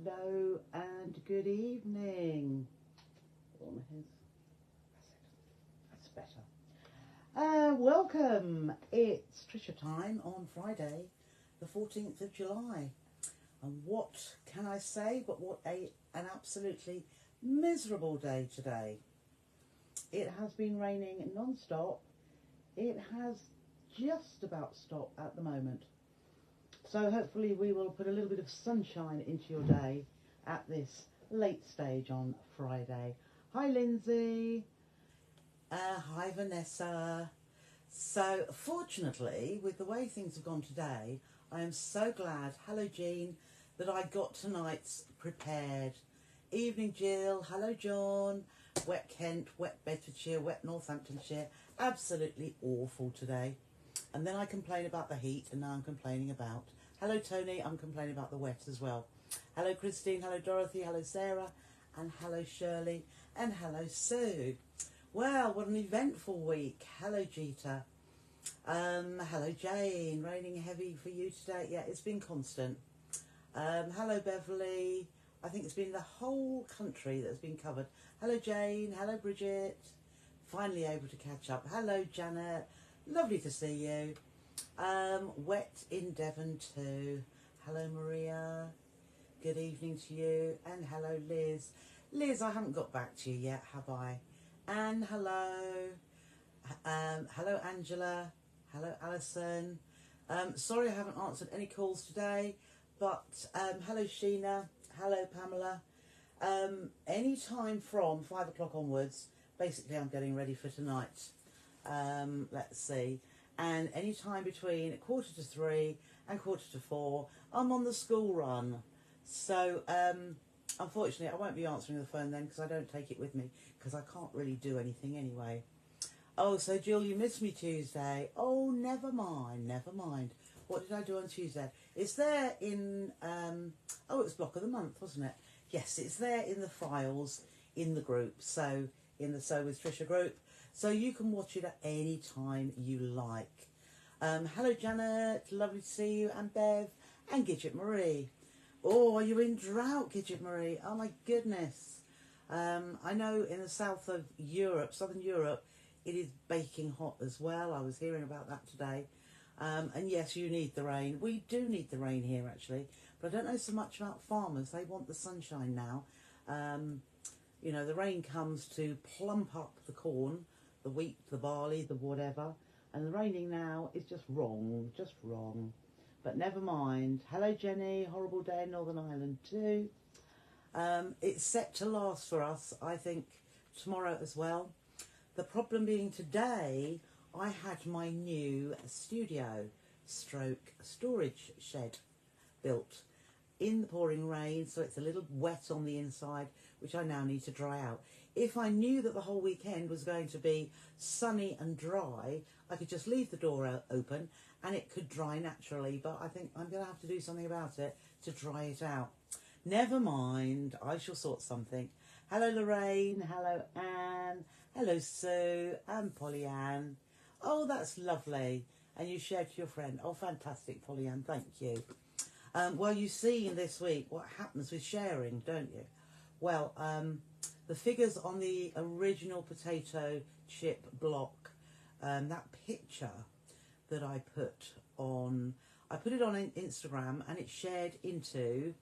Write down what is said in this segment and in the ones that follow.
Hello and good evening. That's better. Welcome. It's Trisha time on Friday, the 14th of July. And what can I say but what an absolutely miserable day today. It has been raining non-stop. It has just about stopped at the moment. So hopefully we will put a little bit of sunshine into your day at this late stage on Friday. Hi Lindsay. Hi Vanessa. So fortunately, with the way things have gone today, I am so glad, hello Jean, that I got tonight's prepared. Evening Jill, hello John. Wet Kent, wet Bedfordshire, wet Northamptonshire. Absolutely awful today. And then I complain about the heat, and now I'm complaining about... Hello Tony, I'm complaining about the wet as well. Hello Christine, hello Dorothy, hello Sarah, and hello Shirley, and hello Sue. Well, what an eventful week. Hello Jeeta. Hello Jane, raining heavy for you today. Yeah, it's been constant. Hello Beverly. I think it's been the whole country that's been covered. Hello Jane, hello Bridget. Finally able to catch up. Hello Janet, lovely to see you. Wet in Devon too. Hello Maria, good evening to you. And hello Liz. Liz, I haven't got back to you yet, have I? And hello. Hello Angela. Hello Alison. Sorry I haven't answered any calls today, but hello Sheena. Hello Pamela. Any time from 5 o'clock onwards, basically I'm getting ready for tonight. Let's see. And any time between 2:45 and 4:45, I'm on the school run. So unfortunately I won't be answering the phone then, because I don't take it with me, because I can't really do anything anyway. Oh, so Jill, you missed me Tuesday. Oh, never mind, never mind. What did I do on Tuesday? It's there in, oh, it was Block of the Month, wasn't it? Yes, it's there in the files in the group, so in the So With Trisha group. So you can watch it at any time you like. Hello Janet, lovely to see you, and Bev, and Gidget Marie. Oh, are you in drought, Gidget Marie? Oh my goodness. I know in the south of Europe, southern Europe, it is baking hot as well. I was hearing about that today. And yes, you need the rain. We do need the rain here actually, but I don't know so much about farmers. They want the sunshine now. You know, the rain comes to plump up the corn, the wheat, the barley, the whatever, and the raining now is just wrong, But never mind. Hello Jenny, horrible day in Northern Ireland too. It's set to last for us, I think, tomorrow as well. The problem being today, I had my new studio stroke storage shed built in the pouring rain, so it's a little wet on the inside, which I now need to dry out. If I knew that the whole weekend was going to be sunny and dry, I could just leave the door open and it could dry naturally, but I think I'm going to have to do something about it to dry it out. Never mind, I shall sort something. Hello Lorraine, hello Anne, hello Sue and Polly-Ann. Oh, that's lovely. And you shared to your friend. Oh, fantastic, Polly-Ann, thank you. Well, you see in this week what happens with sharing, don't you? Well, the figures on the original potato chip block, that picture that I put it on Instagram and it shared into,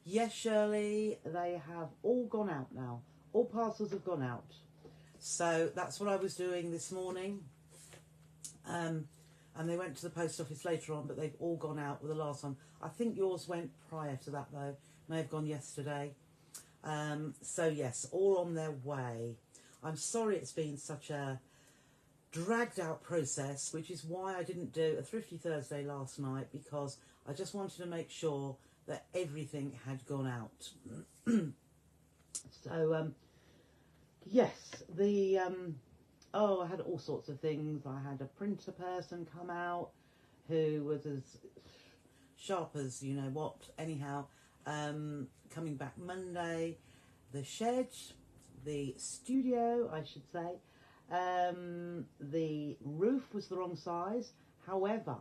yes, Shirley, they have all gone out now. All parcels have gone out. So that's what I was doing this morning. And they went to the post office later on, but they've all gone out with the last one. I think yours went prior to that though. May have gone yesterday. So yes, all on their way. I'm sorry it's been such a dragged out process, which is why I didn't do a Thrifty Thursday last night, because I just wanted to make sure that everything had gone out. So yes, the oh, I had all sorts of things. I had a printer person come out who was as sharp as you know what. Anyhow, coming back Monday, the shed, the studio, I should say, the roof was the wrong size. However,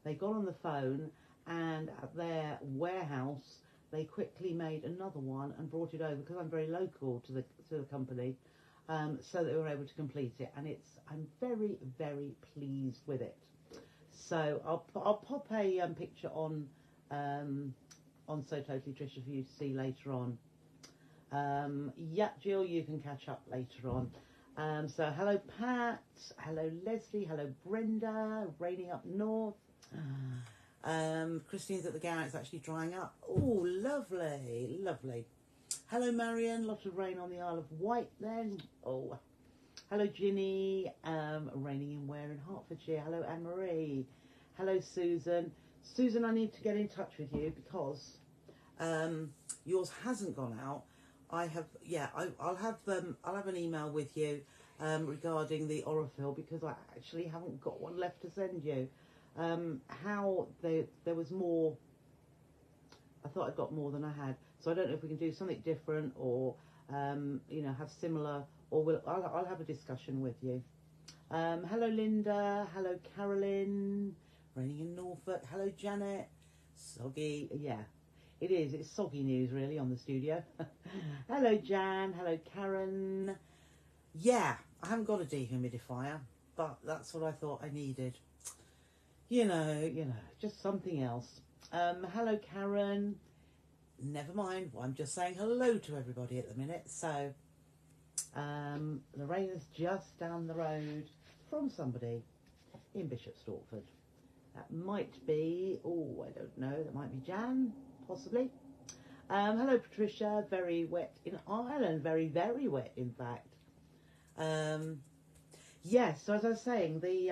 they got on the phone and at their warehouse they quickly made another one and brought it over because I'm very local to the company, so they were able to complete it, and I'm very, very pleased with it. So I'll pop a picture on So Totally Trisha for you to see later on. Yeah, Jill, you can catch up later on. So hello Pat, hello Leslie, hello Brenda, raining up north. Christine's at the garage, actually drying up. Oh, lovely, lovely. Hello Marion, lot of rain on the Isle of Wight then. Oh, hello Ginny, raining in Ware in Hertfordshire. Hello Anne-Marie. Hello Susan. Susan, I need to get in touch with you because yours hasn't gone out. I have, yeah, I'll have an email with you regarding the Orophil because I actually haven't got one left to send you. There was more. I thought I got more than I had, so I don't know if we can do something different or have similar, or I'll have a discussion with you. Hello Linda, hello Carolyn, raining in Norfolk. Hello Janet. Soggy, yeah. It is. It's soggy news, really, on the studio. Hello, Jan. Hello, Karen. Yeah, I haven't got a dehumidifier, but that's what I thought I needed. You know, just something else. Hello, Karen. Never mind. I'm just saying hello to everybody at the minute. So, Lorraine's just down the road from somebody in Bishop Stortford. That might be, I don't know, that might be Jan. Possibly. Hello Patricia, very wet in Ireland, very, very wet in fact. Yes, so as I was saying, the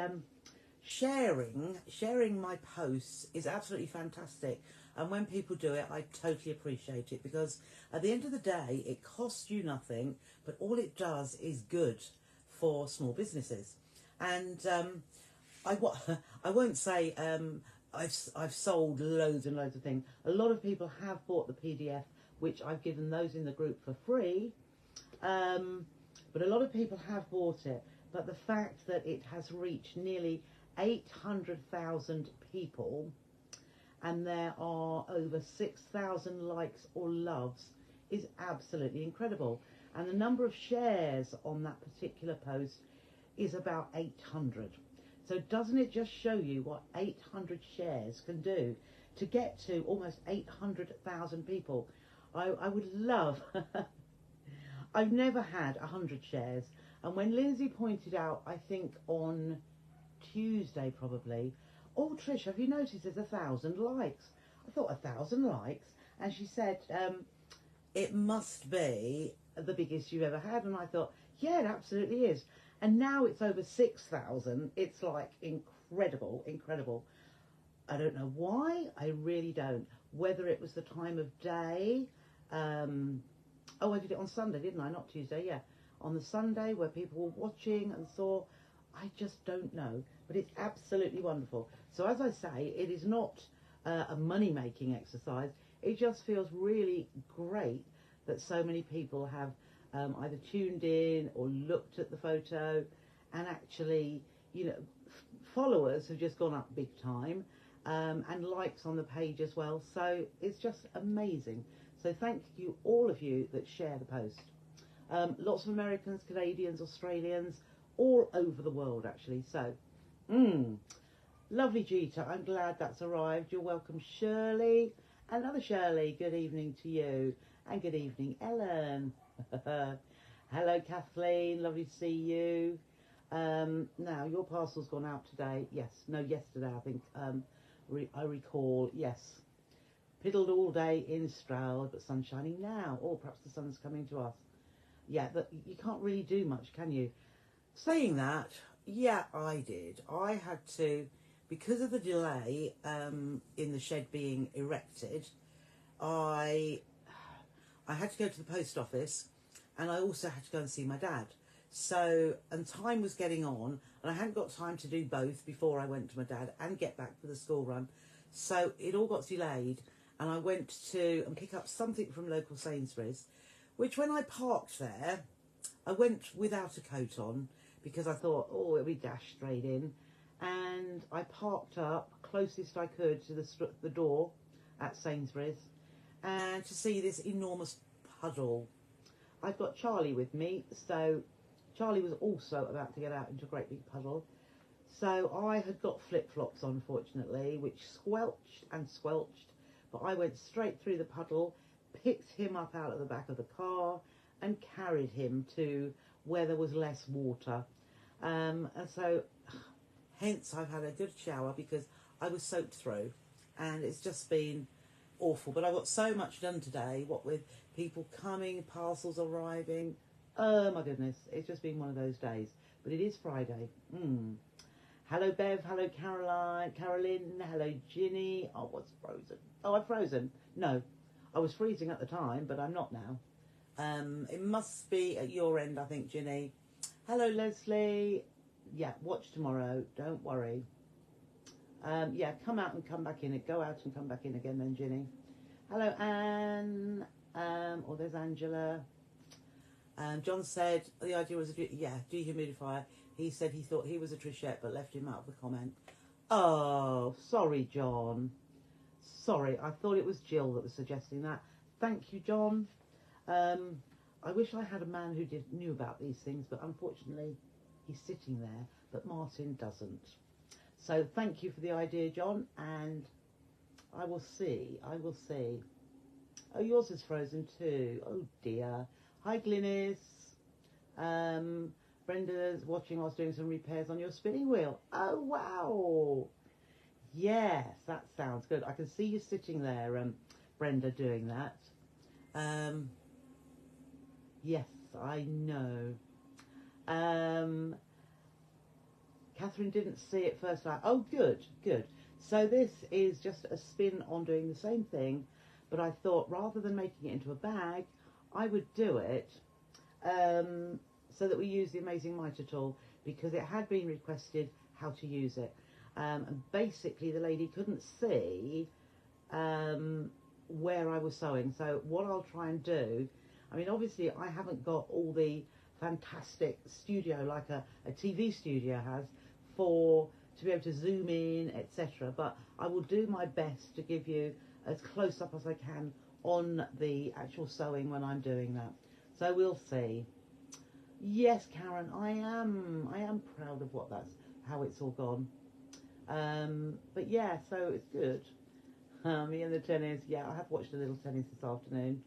sharing my posts is absolutely fantastic, and when people do it I totally appreciate it, because at the end of the day it costs you nothing, but all it does is good for small businesses. And I won't say I've sold loads and loads of things. A lot of people have bought the PDF, which I've given those in the group for free. But a lot of people have bought it. But the fact that it has reached nearly 800,000 people and there are over 6,000 likes or loves is absolutely incredible. And the number of shares on that particular post is about 800. So doesn't it just show you what 800 shares can do to get to almost 800,000 people? I would love, I've never had 100 shares. And when Lindsay pointed out, I think on Tuesday probably, oh Trish, have you noticed there's 1,000 likes? I thought 1,000 likes. And she said, it must be the biggest you've ever had. And I thought, yeah, it absolutely is. And now it's over 6,000. It's like incredible, incredible. I don't know why. I really don't. Whether it was the time of day. I did it on Sunday, didn't I? Not Tuesday, yeah. On the Sunday where people were watching and saw. I just don't know. But it's absolutely wonderful. So as I say, it is not a money-making exercise. It just feels really great that so many people have either tuned in or looked at the photo, and actually, followers have just gone up big time, and likes on the page as well. So it's just amazing. So thank you, all of you that share the post. Lots of Americans, Canadians, Australians, all over the world actually. So, lovely Gita, I'm glad that's arrived. You're welcome, Shirley. Another Shirley, good evening to you. And good evening, Ellen. Hello Kathleen, lovely to see you. Now your parcel's gone out today. Yesterday I think. I recall, yes. Piddled all day in Stroud, but sun's shining now. Or perhaps the sun's coming to us. Yeah, you can't really do much, can you? Saying that, yeah, I did. I had to, because of the delay in the shed being erected, I had to go to the post office, and I also had to go and see my dad. So, and time was getting on, and I hadn't got time to do both before I went to my dad and get back for the school run. So it all got delayed, and I went to pick up something from local Sainsbury's, which when I parked there, I went without a coat on because I thought, it'll be dashed straight in. and I parked up closest I could to the door at Sainsbury's, and to see this enormous puddle. I've got Charlie with me, so Charlie was also about to get out into a great big puddle. So I had got flip-flops on, fortunately, which squelched and squelched, but I went straight through the puddle, picked him up out of the back of the car, and carried him to where there was less water. And so, hence I've had a good shower, because I was soaked through, and it's just been awful. But I got so much done today, what with people coming, parcels arriving. Oh my goodness, it's just been one of those days. But it is Friday. Hello Bev, hello Carolyn, hello Ginny. Oh, what's frozen? Oh, I'm frozen. No, I was freezing at the time, but I'm not now. It must be at your end, I think, Ginny. Hello Leslie. Yeah, watch tomorrow, don't worry. Yeah, come out and come back in. Go out and come back in again then, Ginny. Hello Anne. Oh, there's Angela. John said the idea was dehumidifier. He said he thought he was a Trishette, but left him out of the comment. Oh, sorry, John. Sorry, I thought it was Jill that was suggesting that. Thank you, John. I wish I had a man who knew about these things, but unfortunately he's sitting there, but Martin doesn't. So thank you for the idea, John, and I will see. Oh, yours is frozen too. Oh dear. Hi, Glynis. Brenda's watching whilst doing some repairs on your spinning wheel. Oh, wow. Yes, that sounds good. I can see you sitting there, Brenda, doing that. Yes, I know. Catherine didn't see it first time. Oh, good. So this is just a spin on doing the same thing, but I thought rather than making it into a bag, I would do it so that we use the Amazing Mitre tool, because it had been requested how to use it. And basically the lady couldn't see where I was sewing. So what I'll try and do, I mean, obviously I haven't got all the fantastic studio like a TV studio has to be able to zoom in, etc. But I will do my best to give you as close up as I can on the actual sewing when I'm doing that. So we'll see. Yes, Karen, I am proud of how it's all gone. But yeah, so it's good. Me and the tennis. Yeah, I have watched a little tennis this afternoon.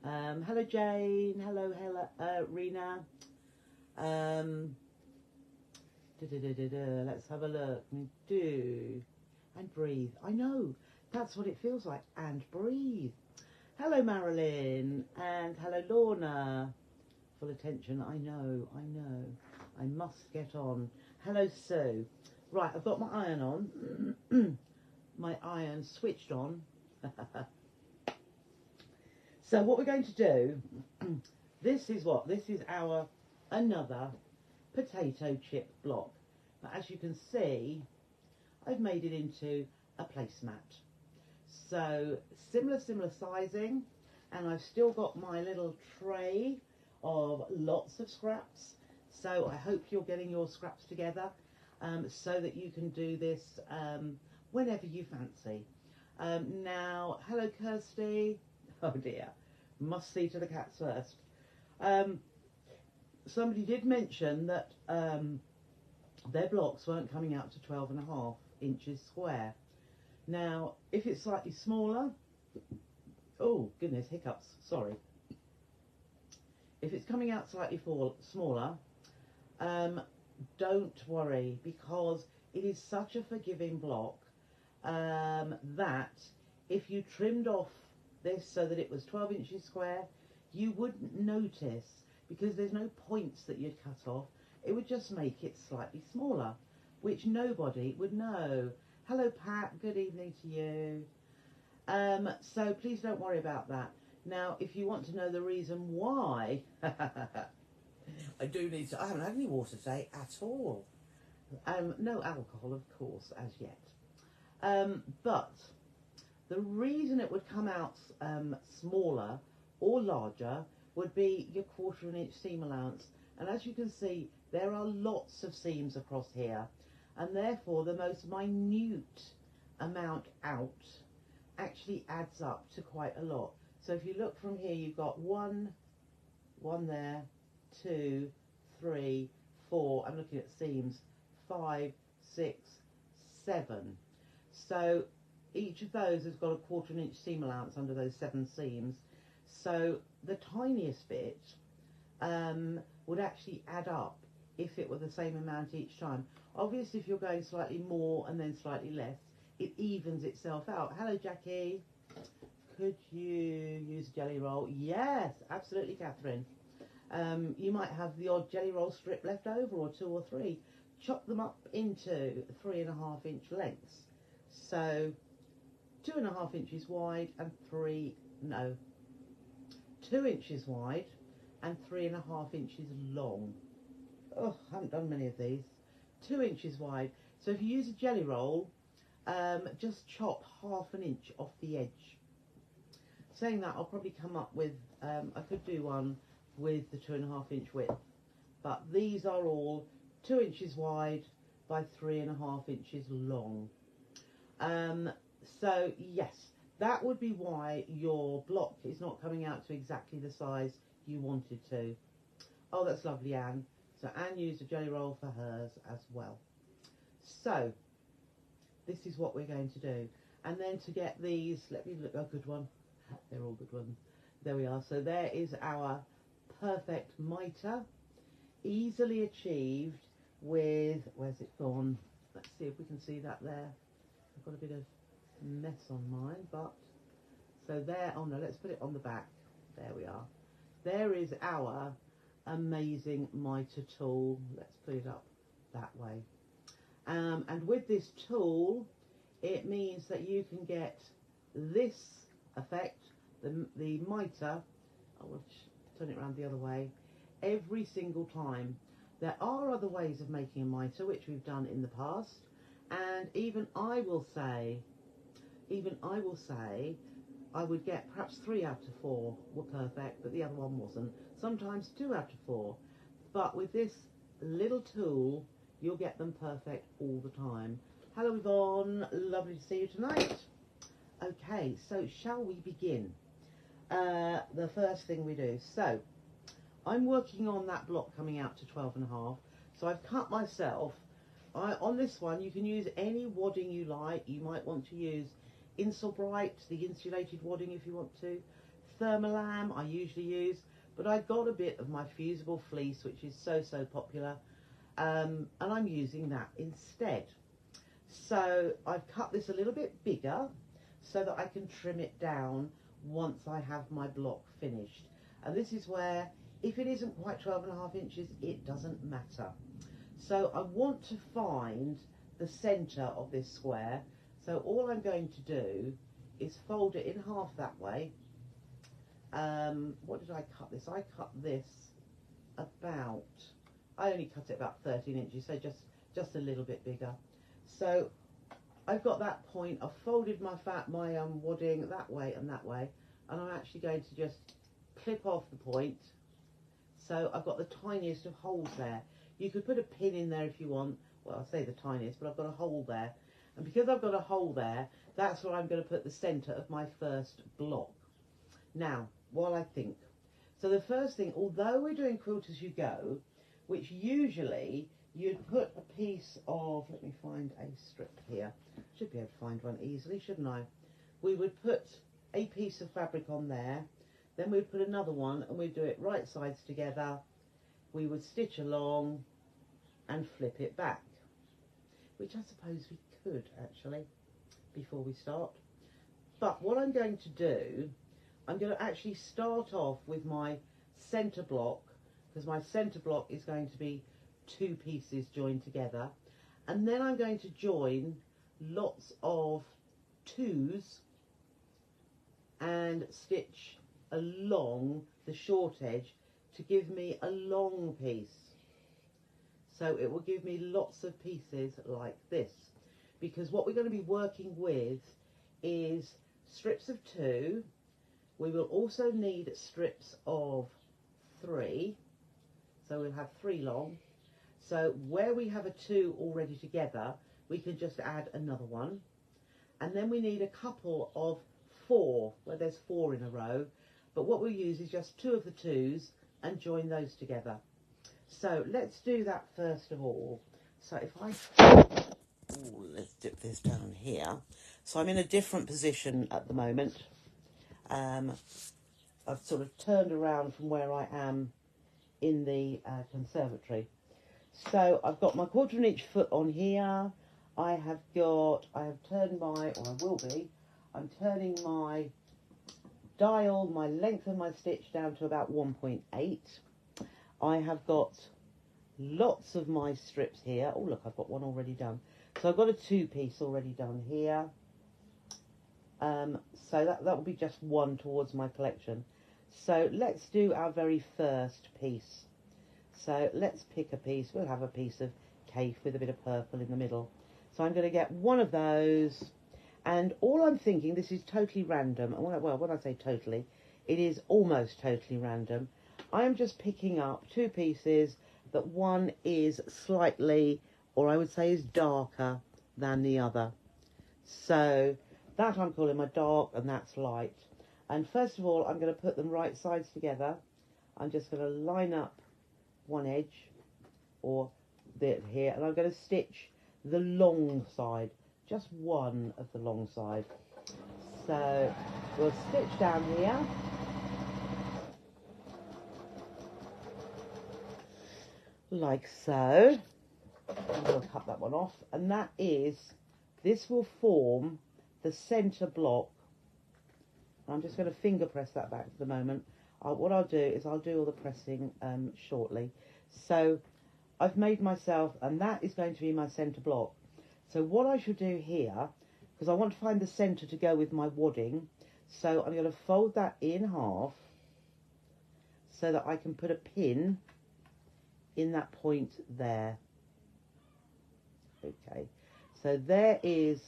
Hello Jane. Hello Rena. Let's have a look. And breathe. I know. That's what it feels like. And breathe. Hello Marilyn. And hello Lorna. Full attention. I know. I must get on. Hello Sue. Right, I've got my iron on. My iron switched on. So what we're going to do, this is our another potato chip block. But as you can see, I've made it into a placemat. So similar sizing, and I've still got my little tray of lots of scraps. So I hope you're getting your scraps together so that you can do this whenever you fancy. Now, hello Kirsty. Oh dear, must see to the cats first. Somebody did mention that their blocks weren't coming out to 12.5 inches square. Now, if it's slightly smaller, oh goodness, hiccups, sorry. If it's coming out slightly smaller, don't worry, because it is such a forgiving block that if you trimmed off this so that it was 12 inches square, you wouldn't notice, because there's no points that you'd cut off. It would just make it slightly smaller, which nobody would know. Hello Pat, good evening to you. So please don't worry about that. Now, if you want to know the reason why, I haven't had any water today at all. No alcohol, of course, as yet. But the reason it would come out smaller or larger would be your 1/4 inch seam allowance. And as you can see, there are lots of seams across here. and therefore the most minute amount out actually adds up to quite a lot. So if you look from here, you've got one there, 2, 3, 4, I'm looking at seams, 5, 6, 7. So each of those has got a 1/4 inch seam allowance under those 7 seams. So the tiniest bit would actually add up if it were the same amount each time. Obviously, if you're going slightly more and then slightly less, it evens itself out. Hello, Jackie. Could you use a jelly roll? Yes, absolutely, Catherine. You might have the odd jelly roll strip left over, or 2 or 3. Chop them up into 3.5 inch lengths. So 2.5 inches wide and 2 inches wide and 3.5 inches long. Oh, I haven't done many of these. 2 inches wide. So if you use a jelly roll, just chop 1/2 inch off the edge. Saying that, I'll probably come up with, I could do one with the 2.5 inch width, but these are all 2 inches wide by 3.5 inches long. So yes, that would be why your block is not coming out to exactly the size you wanted to. Oh, that's lovely, Anne. So Anne used a jelly roll for hers as well. So this is what we're going to do. And then to get these, let me look, a good one. They're all good ones. There we are. So there is our perfect mitre, easily achieved with, where's it gone? Let's see if we can see that there. I've got a bit of mess on mine, but so there, oh no, let's put it on the back. There we are. There is our amazing mitre tool. Let's put it up that way. And with this tool, it means that you can get this effect, the mitre, I will turn it around the other way, every single time. There are other ways of making a mitre, which we've done in the past, and even I will say, I would get perhaps 3 out of 4 were perfect, but the other one wasn't. Sometimes 2 out of 4. But with this little tool, you'll get them perfect all the time. Hello, Yvonne. Lovely to see you tonight. Okay, so shall we begin? The first thing we do. So I'm working on that block coming out to 12.5. So I've cut myself. On this one, you can use any wadding you like. You might want to use Insulbright, the insulated wadding if you want to. Thermolam, I usually use, but I got a bit of my fusible fleece, which is so popular, and I'm using that instead. So I've cut this a little bit bigger so that I can trim it down once I have my block finished. And this is where, if it isn't quite 12.5 inches, it doesn't matter. So I want to find the centre of this square. So all I'm going to do is fold it in half that way. What did I cut this? I cut this about, I only cut it about 13 inches, so just a little bit bigger. So I've got that point. I've folded my wadding that way, and I'm actually going to just clip off the point. So I've got the tiniest of holes there. You could put a pin in there if you want. Well, I say the tiniest, but I've got a hole there. And because I've got a hole there, that's where I'm going to put the centre of my first block. Now, while I think. So the first thing, although we're doing quilt as you go, which usually you'd put a piece of, let me find a strip here. Should be able to find one easily, shouldn't I? We would put a piece of fabric on there, then we'd put another one, and we'd do it right sides together. We would stitch along and flip it back, which I suppose we could actually before we start. But what I'm going to do, I'm going to actually start off with my centre block, because my centre block is going to be 2 pieces joined together, and then I'm going to join lots of 2s and stitch along the short edge to give me a long piece. So it will give me lots of pieces like this, because what we're going to be working with is strips of 2. We will also need strips of 3, so we'll have 3 long, So where we have a 2 already together, we can just add another one. And then we need a couple of 4, where there's 4 in a row. But what we'll use is just 2 of the 2s and join those together. So let's do that first of all. So if let's dip this down here. So I'm in a different position at the moment. I've sort of turned around from where I am in the conservatory. So I've got my 1/4 inch foot on here. I have turned my, or I will be, I'm turning my dial, my length of my stitch down to about 1.8. I have got lots of my strips here. Oh look, I've got one already done. So I've got a 2-piece already done here. So that will be just one towards my collection. So let's do our very first piece. So let's pick a piece. We'll have a piece of Kaif with a bit of purple in the middle. So I'm going to get one of those. And all I'm thinking, this is totally random. Well, when I say totally, it is almost totally random. I am just picking up 2 pieces that one is slightly, or I would say is darker than the other. So that I'm calling my dark and that's light. And first of all, I'm going to put them right sides together. I'm just going to line up one edge or here, and I'm going to stitch the long side, just one of the long side. So we'll stitch down here. Like so. And we'll cut that one off. And this will form the centre block. I'm just going to finger press that back for the moment. What I'll do is I'll do all the pressing shortly. So I've made myself, and that is going to be my centre block. So what I should do here, because I want to find the centre to go with my wadding, so I'm going to fold that in half so that I can put a pin in that point there. Okay, so there is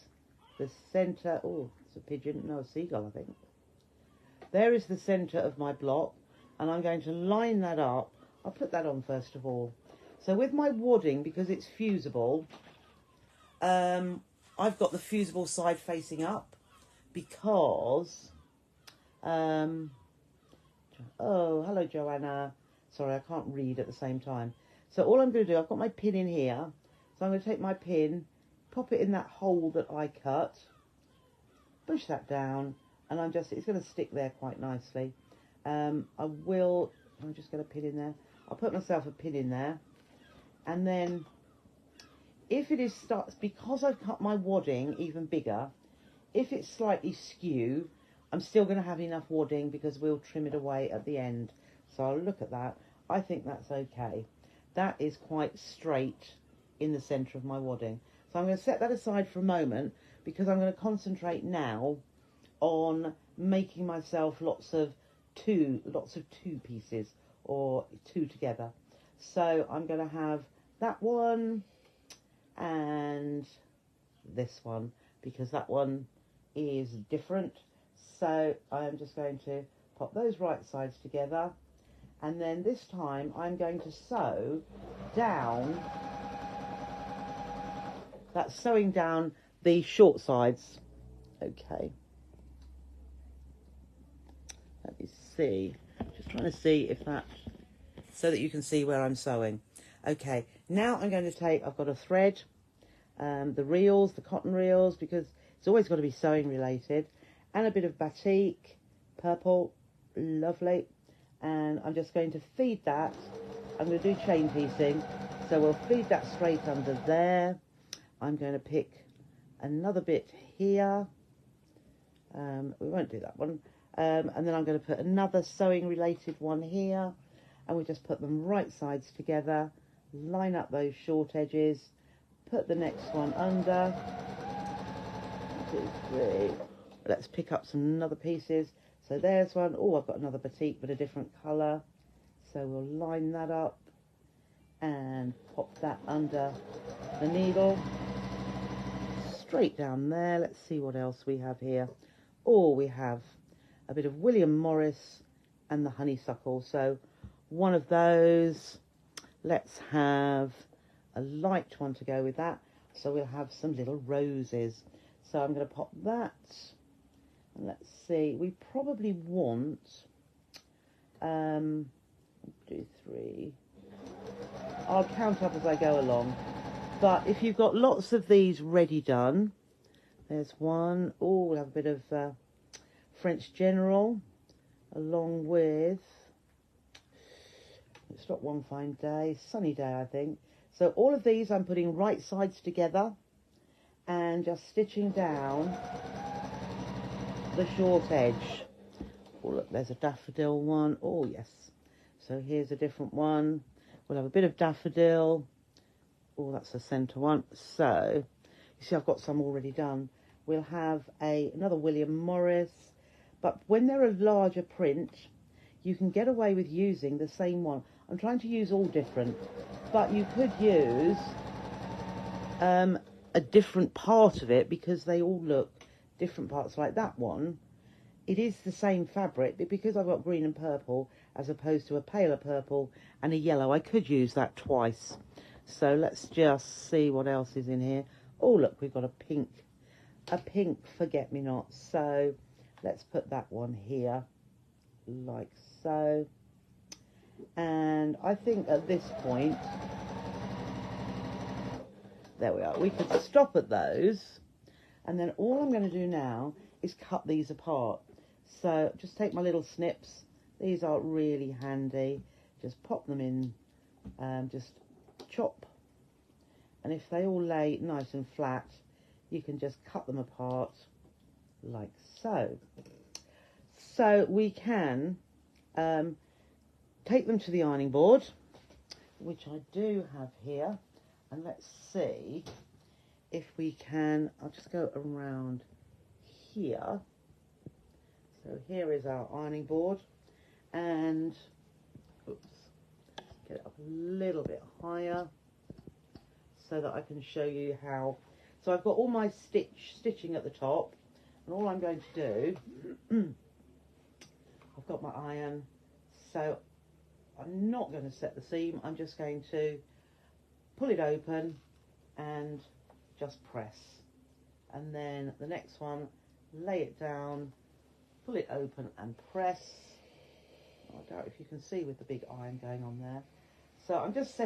the centre. Oh, it's a pigeon, no, a seagull, I think. There is the centre of my block, and I'm going to line that up. I'll put that on first of all. So with my wadding, because it's fusible, I've got the fusible side facing up because, oh, hello Joanna. Sorry, I can't read at the same time. So all I'm going to do, I've got my pin in here. So I'm going to take my pin, pop it in that hole that I cut, push that down, and it's going to stick there quite nicely. I'm just going to pin in there. I'll put myself a pin in there. And then if it because I've cut my wadding even bigger, if it's slightly skew, I'm still going to have enough wadding because we'll trim it away at the end. So I'll look at that. I think that's okay. That is quite straight in the centre of my wadding. So I'm going to set that aside for a moment because I'm going to concentrate now on making myself lots of two pieces, or 2 together. So I'm going to have that one and this one because that one is different. So I'm just going to pop those right sides together, and then this time I'm going to sew down, that's sewing down the short sides. Okay, let me see, just trying to see if that, so that you can see where I'm sewing. Okay, now I'm going to I've got a thread, the reels, the cotton reels, because it's always got to be sewing related, and a bit of batik, purple, lovely, and I'm just going to feed that. I'm going to do chain piecing, so we'll feed that straight under there. I'm going to pick another bit here, we won't do that one, and then I'm going to put another sewing related one here, and we just put them right sides together, line up those short edges, put the next one under. 1, 2, 3. Let's pick up some other pieces. So there's one. Oh, I've got another batik but a different colour. So we'll line that up and pop that under the needle. Straight down there. Let's see what else we have here. Oh, we have a bit of William Morris and the honeysuckle. So one of those. Let's have a light one to go with that. So we'll have some little roses. So I'm going to pop that. And let's see, we probably want, 1, 2, 3. I'll count up as I go along. But if you've got lots of these ready done, there's one. Oh, we'll have a bit of French General along with, it's not One Fine Day, Sunny Day, I think. So all of these I'm putting right sides together and just stitching down the short edge. Oh, look, there's a daffodil one. Oh, yes. So here's a different one. We'll have a bit of daffodil. Oh, that's the centre one. So, you see, I've got some already done. We'll have another William Morris. But when they're a larger print, you can get away with using the same one. I'm trying to use all different. But you could use a different part of it because they all look different parts. Like that one, it is the same fabric, but because I've got green and purple as opposed to a paler purple and a yellow, I could use that twice. So let's just see what else is in here. Oh, look, we've got a pink forget-me-not. So let's put that one here, like so. And I think at this point, there we are. We could stop at those. And then all I'm going to do now is cut these apart. So just take my little snips. These are really handy. Just pop them in, just chop. And if they all lay nice and flat, you can just cut them apart like so. So we can take them to the ironing board, which I do have here. And let's see if we can, I'll just go around here. So here is our ironing board, and oops, get it up a little bit higher so that I can show you how. So I've got all my stitching at the top, and all I'm going to do, I've got my iron, so I'm not going to set the seam, I'm just going to pull it open and just press, and then the next one, lay it down, pull it open and press. Oh, I doubt if you can see with the big iron going on there. So I'm just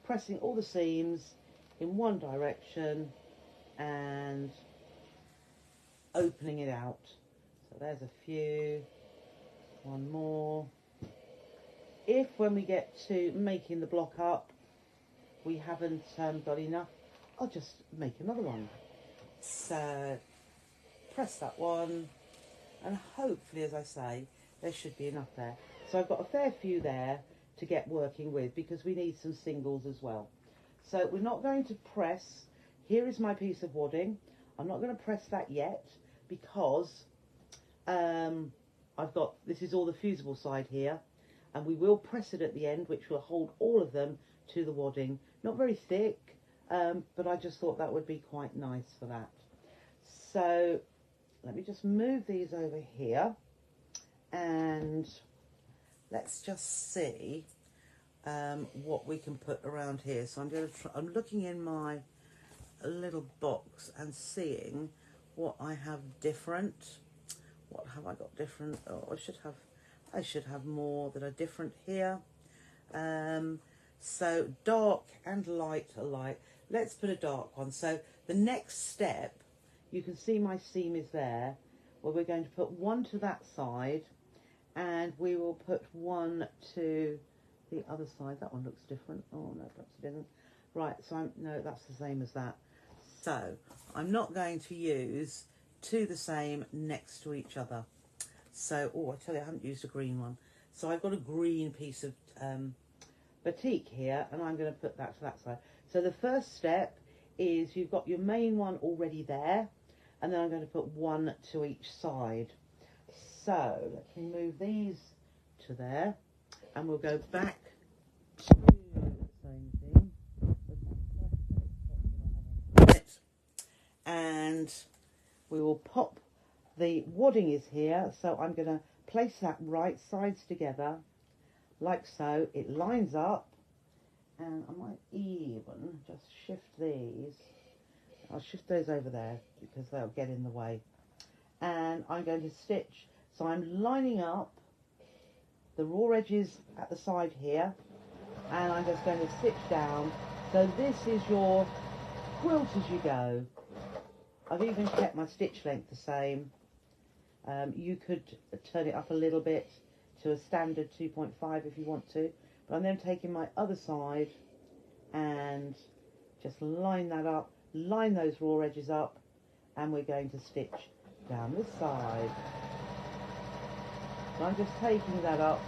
pressing all the seams in one direction and opening it out. So there's a few, one more. If when we get to making the block up, we haven't got enough, I'll just make another one. So press that one, and hopefully, as I say, there should be enough there. So I've got a fair few there to get working with because we need some singles as well. So we're not going to press. Here is my piece of wadding. I'm not going to press that yet because I've got, this is all the fusible side here, and we will press it at the end, which will hold all of them to the wadding. Not very thick, but I just thought that would be quite nice for that. So let me just move these over here, and let's just see what we can put around here. So I'm going to try, I'm looking in my little box and seeing what I have different. What have I got different? Oh, I should have more that are different here. So dark and light alike. Let's put a dark one. So the next step, you can see my seam is there. Well, we're going to put one to that side, and we will put one to the other side. That one looks different. Oh no, perhaps it isn't. Right, so no, that's the same as that. So I'm not going to use two the same next to each other. So, oh, I tell you, I haven't used a green one. So I've got a green piece of batik here, and I'm going to put that to that side. So the first step is you've got your main one already there, and then I'm going to put one to each side. So let's move these to there, and we'll go back to the same thing. And we will pop, the wadding is here, so I'm going to place that right sides together like so. It lines up, And I might even just shift these. I'll shift those over there because they'll get in the way. And I'm going to stitch. So I'm lining up the raw edges at the side here, and I'm just going to stitch down. So this is your quilt as you go. I've even kept my stitch length the same. You could turn it up a little bit to a standard 2.5 if you want to, but I'm then taking my other side and just line that up, line those raw edges up, and we're going to stitch down this side. So I'm just taking that up.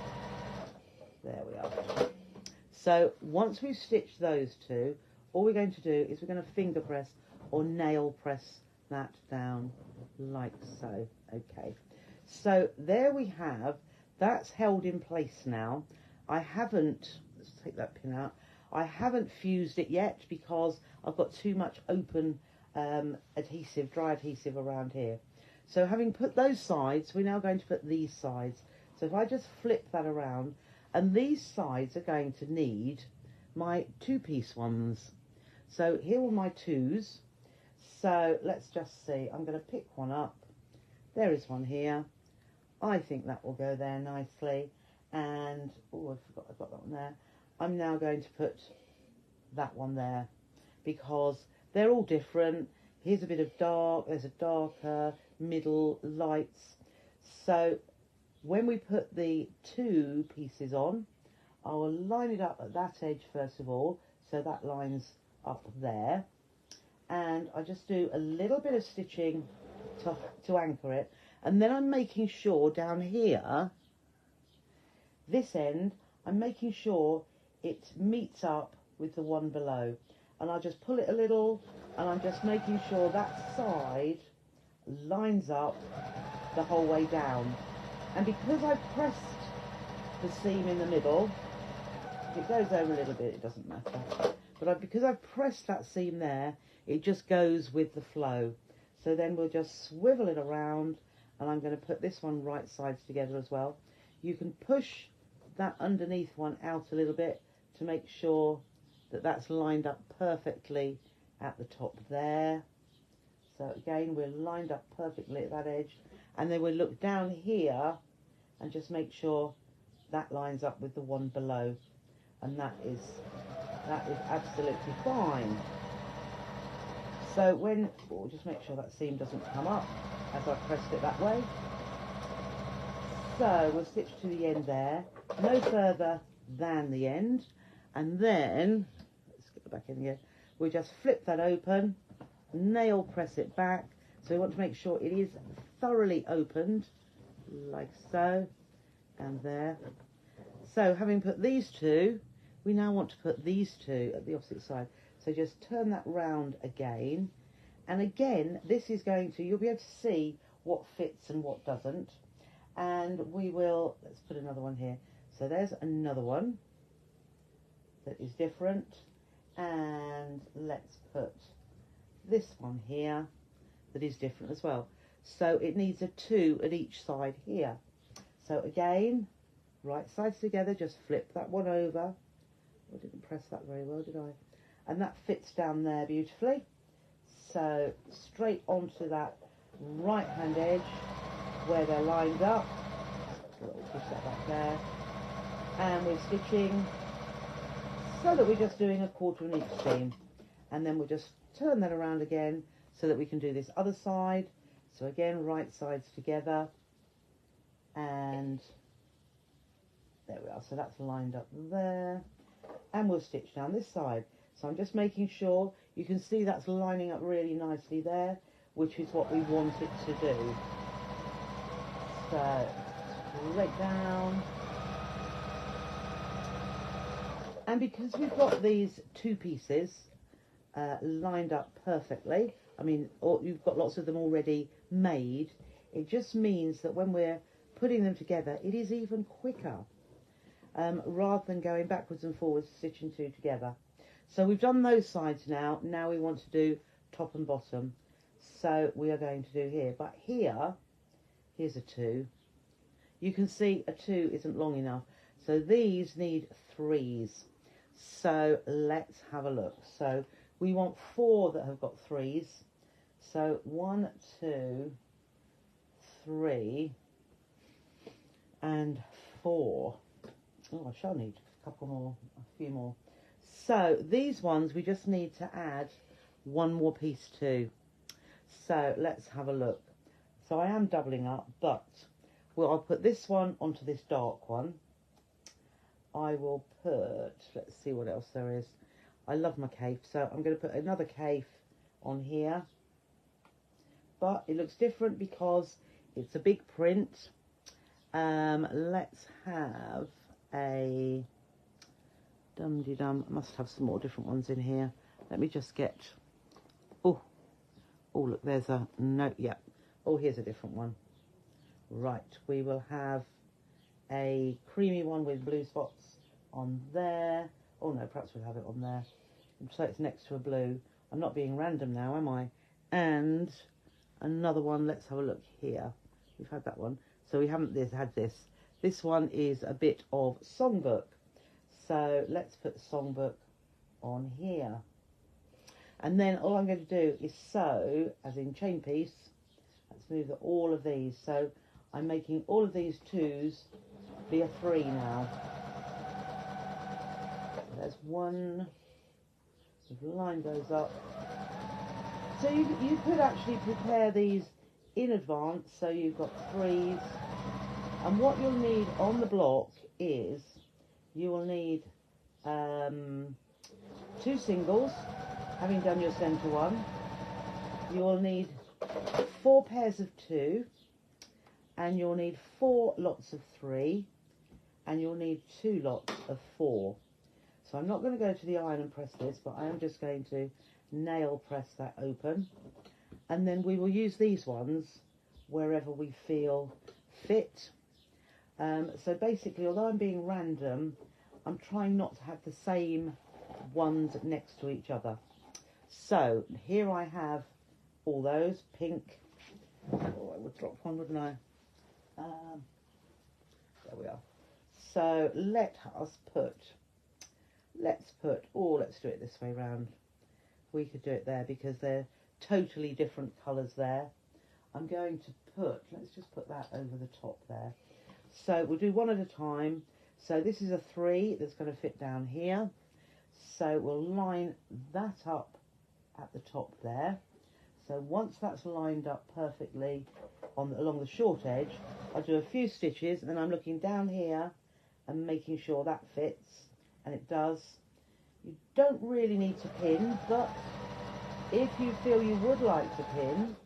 There we are. So once we've stitched those two, all we're going to do is we're going to finger press or nail press that down like so. Okay, so there we have, that's held in place now. I haven't, let's take that pin out, I haven't fused it yet because I've got too much open adhesive, dry adhesive around here. So having put those sides, we're now going to put these sides. So if I just flip that around, and these sides are going to need my two-piece ones. So here are my twos. So let's just see, I'm going to pick one up. There is one here. I think that will go there nicely. And, oh, I forgot I've got that one there. I'm now going to put that one there because they're all different. Here's a bit of dark, there's a darker, middle, lights. So when we put the two pieces on, I will line it up at that edge first of all, so that lines up there. And I just do a little bit of stitching to anchor it, and then I'm making sure down here, this end, I'm making sure it meets up with the one below, and I'll just pull it a little, and I'm just making sure that side lines up the whole way down. And because I've pressed the seam in the middle, if it goes over a little bit it doesn't matter, but because I've pressed that seam there, it just goes with the flow. So then we'll just swivel it around, and I'm going to put this one right sides together as well. You can push that underneath one out a little bit to make sure that that's lined up perfectly at the top there. So again, we're lined up perfectly at that edge, and then we'll look down here and just make sure that lines up with the one below, and that is absolutely fine. So when, oh, just make sure that seam doesn't come up as I pressed it that way. So we'll stitch to the end there, no further than the end, and then, let's get it back in here, we just flip that open, nail press it back. So we want to make sure it is thoroughly opened, like so, and there. So having put these two, we now want to put these two at the opposite side. So just turn that round again, and again this is going to, you'll be able to see what fits and what doesn't, and we will, let's put another one here. So there's another one that is different, and let's put this one here that is different as well. So it needs a 2 at each side here. So again, right sides together, just flip that one over. I didn't press that very well, did I? And that fits down there beautifully. So straight onto that right hand edge where they're lined up. Push that back there. And we're stitching so that we're just doing a quarter in each seam. And then we'll just turn that around again so that we can do this other side. So again, right sides together. And there we are. So that's lined up there. And we'll stitch down this side. So I'm just making sure, you can see that's lining up really nicely there, which is what we want it to do. So, straight down. And because we've got these two pieces lined up perfectly, I mean, you've got lots of them already made, it just means that when we're putting them together, it is even quicker, rather than going backwards and forwards, stitching two together. So we've done those sides now. Now we want to do top and bottom. So we are going to do here. But here's a 2. You can see a 2 isn't long enough. So these need 3s. So let's have a look. So we want 4 that have got 3s. So 1, 2, 3, and 4. Oh, I shall need a couple more, a few more. So these ones we just need to add 1 more piece to. So let's have a look. So I am doubling up, but I'll put this one onto this dark one. I will put, let's see what else there is. I love my cape, so I'm going to put another cape on here. But it looks different because it's a big print. Let's have a dum-de-dum. I must have some more different ones in here. Let me just get, oh look, there's a note, yeah. Oh, here's a different one. Right, we will have a creamy one with blue spots on there. Oh no, perhaps we'll have it on there. So it's next to a blue. I'm not being random now, am I? And another one, let's have a look here. We've had that one. So we haven't had this. This one is a bit of songbook. So let's put songbook on here. And then all I'm going to do is sew, as in chain piece. Let's move all of these. So I'm making all of these 2s be a 3 now. There's 1. We've lined those up. So you could actually prepare these in advance. So you've got 3s. And what you'll need on the block is you will need 2 singles, having done your centre one. You will need 4 pairs of 2, and you'll need 4 lots of 3, and you'll need 2 lots of 4. So I'm not going to go to the iron and press this, but I am just going to nail press that open, and then we will use these ones wherever we feel fit. So basically, although I'm being random, I'm trying not to have the same ones next to each other. So here I have all those pink. Oh, I would drop one, wouldn't I? There we are. So let's do it this way round. We could do it there because they're totally different colours there. I'm going to put, let's just put that over the top there. So we'll do one at a time. So this is a 3 that's going to fit down here. So we'll line that up at the top there. So once that's lined up perfectly along the short edge, I'll do a few stitches, and then I'm looking down here and making sure that fits, and it does. You don't really need to pin, but if you feel you would like to pin,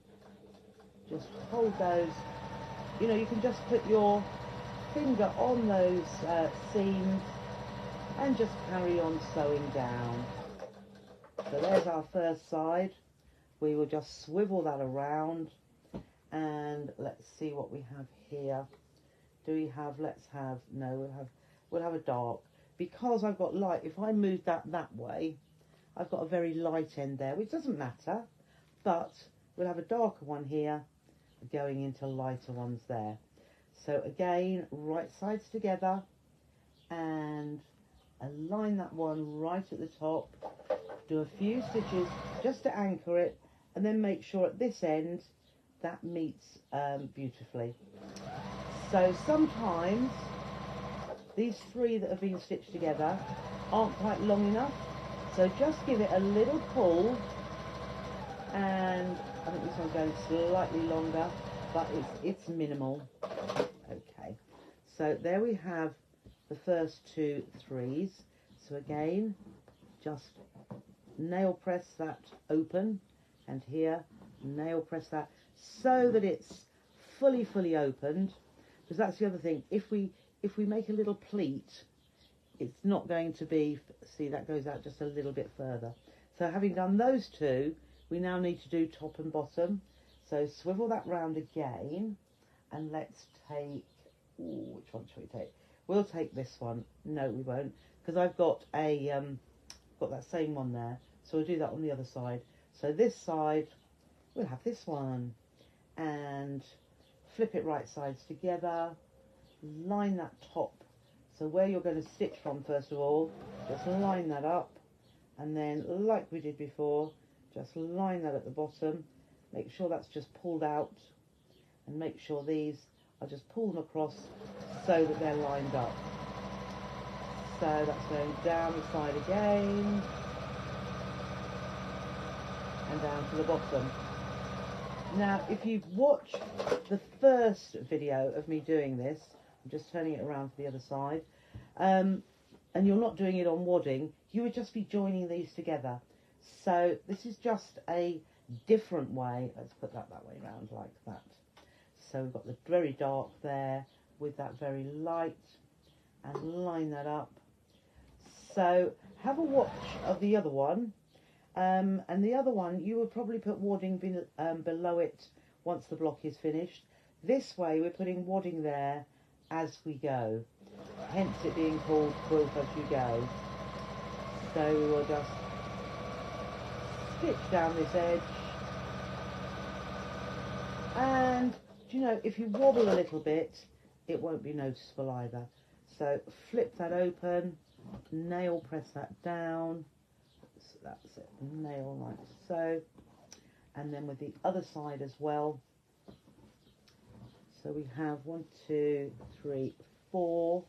just hold those. You know, you can just put your finger on those seams and just carry on sewing down. So there's our first side. We will just swivel that around, and let's see what we have here. Do we have, we'll have a dark, because I've got light. If I move that way, I've got a very light end there, which doesn't matter, but we'll have a darker one here going into lighter ones there. So again, right sides together, and align that one right at the top. Do a few stitches just to anchor it, and then make sure at this end that meets beautifully. So sometimes these 3 that have been stitched together aren't quite long enough, so just give it a little pull, and I think this one's going slightly longer, but it's minimal. Okay, so there we have the first 2 3s. So again, just nail press that open, and here nail press that so that it's fully opened, because that's the other thing. If we make a little pleat, it's not going to be, see, that goes out just a little bit further. So having done those 2, we now need to do top and bottom. So swivel that round again, and let's take, which one shall we take? We'll take this one. No, we won't, because I've got a got that same one there, so we'll do that on the other side. So this side, we'll have this one, and flip it right sides together, line that top So where you're going to stitch from, first of all, just line that up, and then like we did before, just line that at the bottom, make sure that's just pulled out, and make sure these are just pull them across so that they're lined up. So that's going down the side again, and down to the bottom. Now, if you've watched the first video of me doing this, I'm just turning it around to the other side, and you're not doing it on wadding, you would just be joining these together. So this is just a different way. Let's put that way around like that. So we've got the very dark there with that very light, and line that up. So have a watch of the other one. And the other one, you would probably put wadding below it once the block is finished. This way, we're putting wadding there as we go, hence it being called quilt as you go. So we will just stitch down this edge, and do you know, if you wobble a little bit, it won't be noticeable either. So flip that open, nail press that down. That's it, nail like so, and then with the other side as well. So we have 1, 2, 3, 4,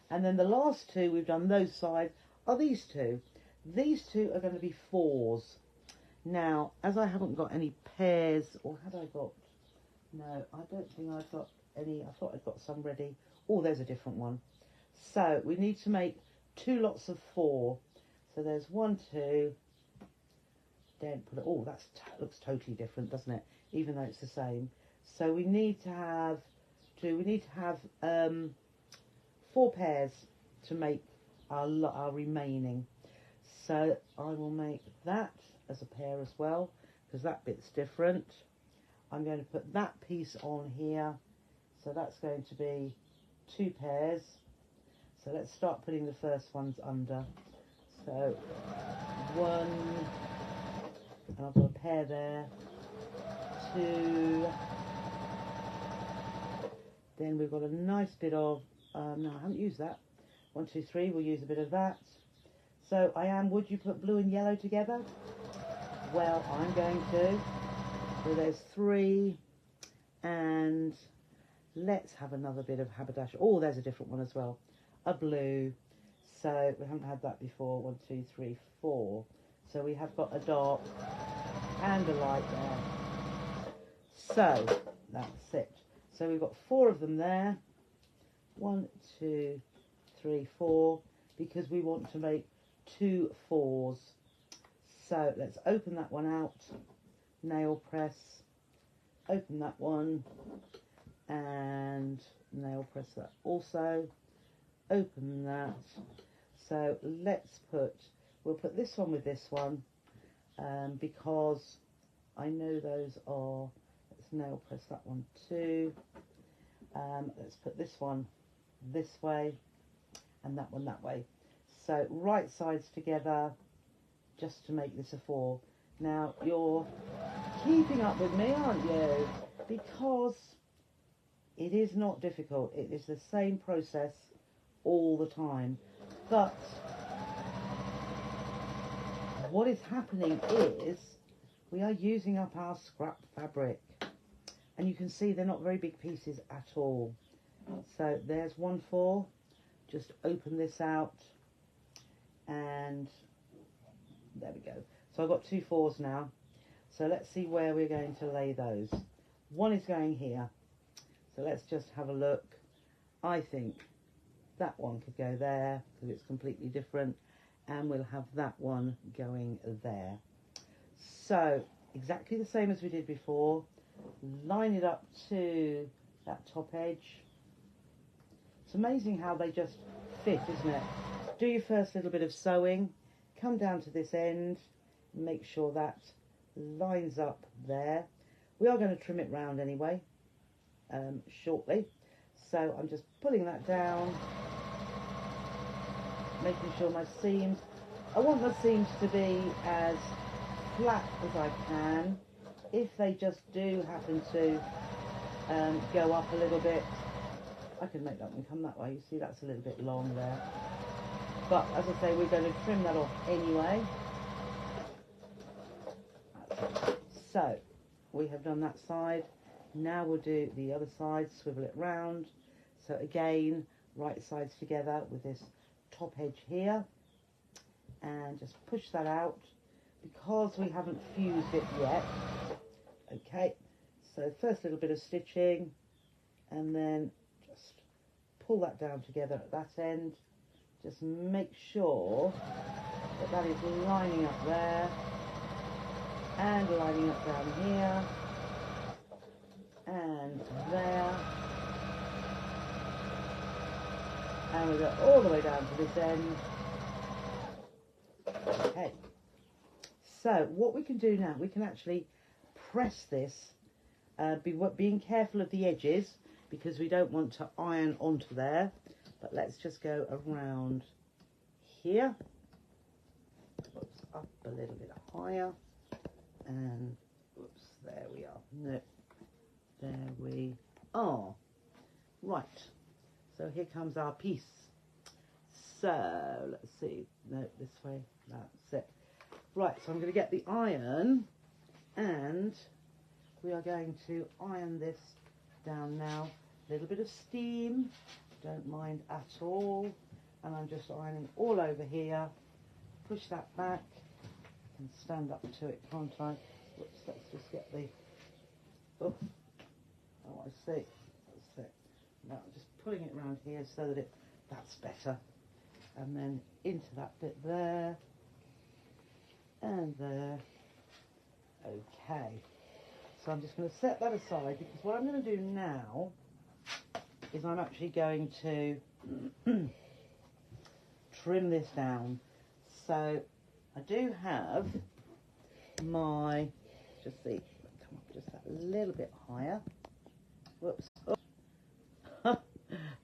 and then the last two we've done those sides are these two. These two are going to be 4s. Now, as I haven't got any pairs, or had I got? No, I don't think I've got any. I thought I'd got some ready. Oh, there's a different one. So we need to make 2 lots of 4. So there's 1, 2, then put it, oh, that looks totally different, doesn't it? Even though it's the same. So we need to have 4 pairs to make our remaining. So I will make that as a pair as well, because that bit's different. I'm going to put that piece on here. So that's going to be 2 pairs. So let's start putting the first ones under. So 1, and I've got a pair there, 2, then we've got a nice bit of, no, I haven't used that, 1, 2, 3, we'll use a bit of that. So would you put blue and yellow together? Well, I'm going to. So there's 3, and let's have another bit of haberdashery. Oh, there's a different one as well, a blue. So we haven't had that before. 1, 2, 3, 4. So we have got a dark and a light there. So that's it. So we've got 4 of them there. 1, 2, 3, 4. Because we want to make 2 4s. So let's open that one out. Nail press. Open that one. And nail press that also. Open that. So we'll put this one with this one, because I know those are, let's nail press that one too. Let's put this one this way, and that one that way. So right sides together, just to make this a 4. Now, you're keeping up with me, aren't you? Because it is not difficult. It is the same process all the time. But what is happening is we are using up our scrap fabric, and you can see they're not very big pieces at all. So there's 1 4. Just open this out, and there we go. So I've got 2 4s now. So let's see where we're going to lay those. One is going here. So let's just have a look. I think that one could go there because it's completely different, and we'll have that one going there. So exactly the same as we did before. Line it up to that top edge. It's amazing how they just fit, isn't it? Do your first little bit of sewing, come down to this end, make sure that lines up there. We are going to trim it round anyway, shortly. So I'm just pulling that down, making sure my seams, I want the seams to be as flat as I can. If they just do happen to go up a little bit, I can make that one come that way. You see, that's a little bit long there. But as I say, we're going to trim that off anyway. So we have done that side. Now we'll do the other side, swivel it round. So again, right sides together with this top edge here. And just push that out because we haven't fused it yet. Okay, so first little bit of stitching and then just pull that down together at that end. Just make sure that that is lining up there and lining up down here and there, and we go all the way down to this end. Okay, so what we can do now, we can actually press this, being careful of the edges because we don't want to iron onto there, but let's just go around here. Oops, up a little bit higher, and oops, there we are. No, there we are. Right, so here comes our piece. So let's see, no, this way, that's it. Right, so I'm going to get the iron and we are going to iron this down now. A little bit of steam, don't mind at all, and I'm just ironing all over here. Push that back and stand up to it, can't I? Whoops, let's just get the, oh I see, that's it. Now I'm just pulling it around here so that that's better. And then into that bit there and there. Okay, so I'm just going to set that aside because what I'm going to do now is I'm actually going to trim this down. So I do have my, just see, come up just that little bit higher. Whoops. Oh.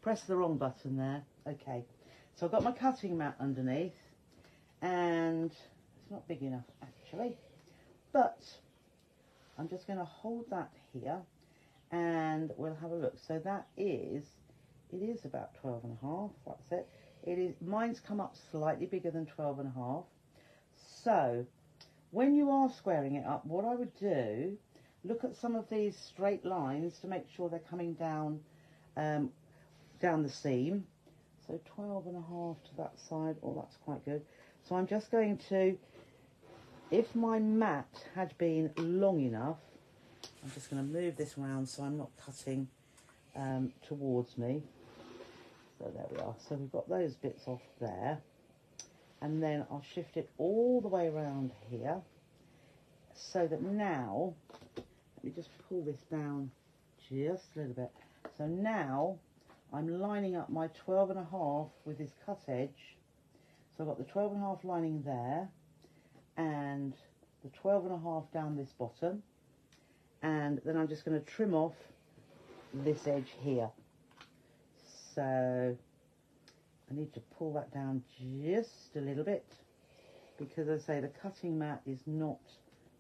Press the wrong button there. Okay. So I've got my cutting mat underneath, and it's not big enough actually, but I'm just going to hold that here and we'll have a look. So that is, it is about 12.5, that's it. It is, mine's come up slightly bigger than 12.5. So when you are squaring it up, what I would do, look at some of these straight lines to make sure they're coming down, down the seam. So 12.5 to that side, oh that's quite good. So I'm just going to, if my mat had been long enough, I'm just going to move this around so I'm not cutting towards me. So there we are. So we've got those bits off there. And then I'll shift it all the way around here. So that now, let me just pull this down just a little bit. So now I'm lining up my 12.5 with this cut edge. So I've got the 12.5 lining there and the 12.5 down this bottom. And then I'm just going to trim off this edge here. So I need to pull that down just a little bit because, as I say, the cutting mat is not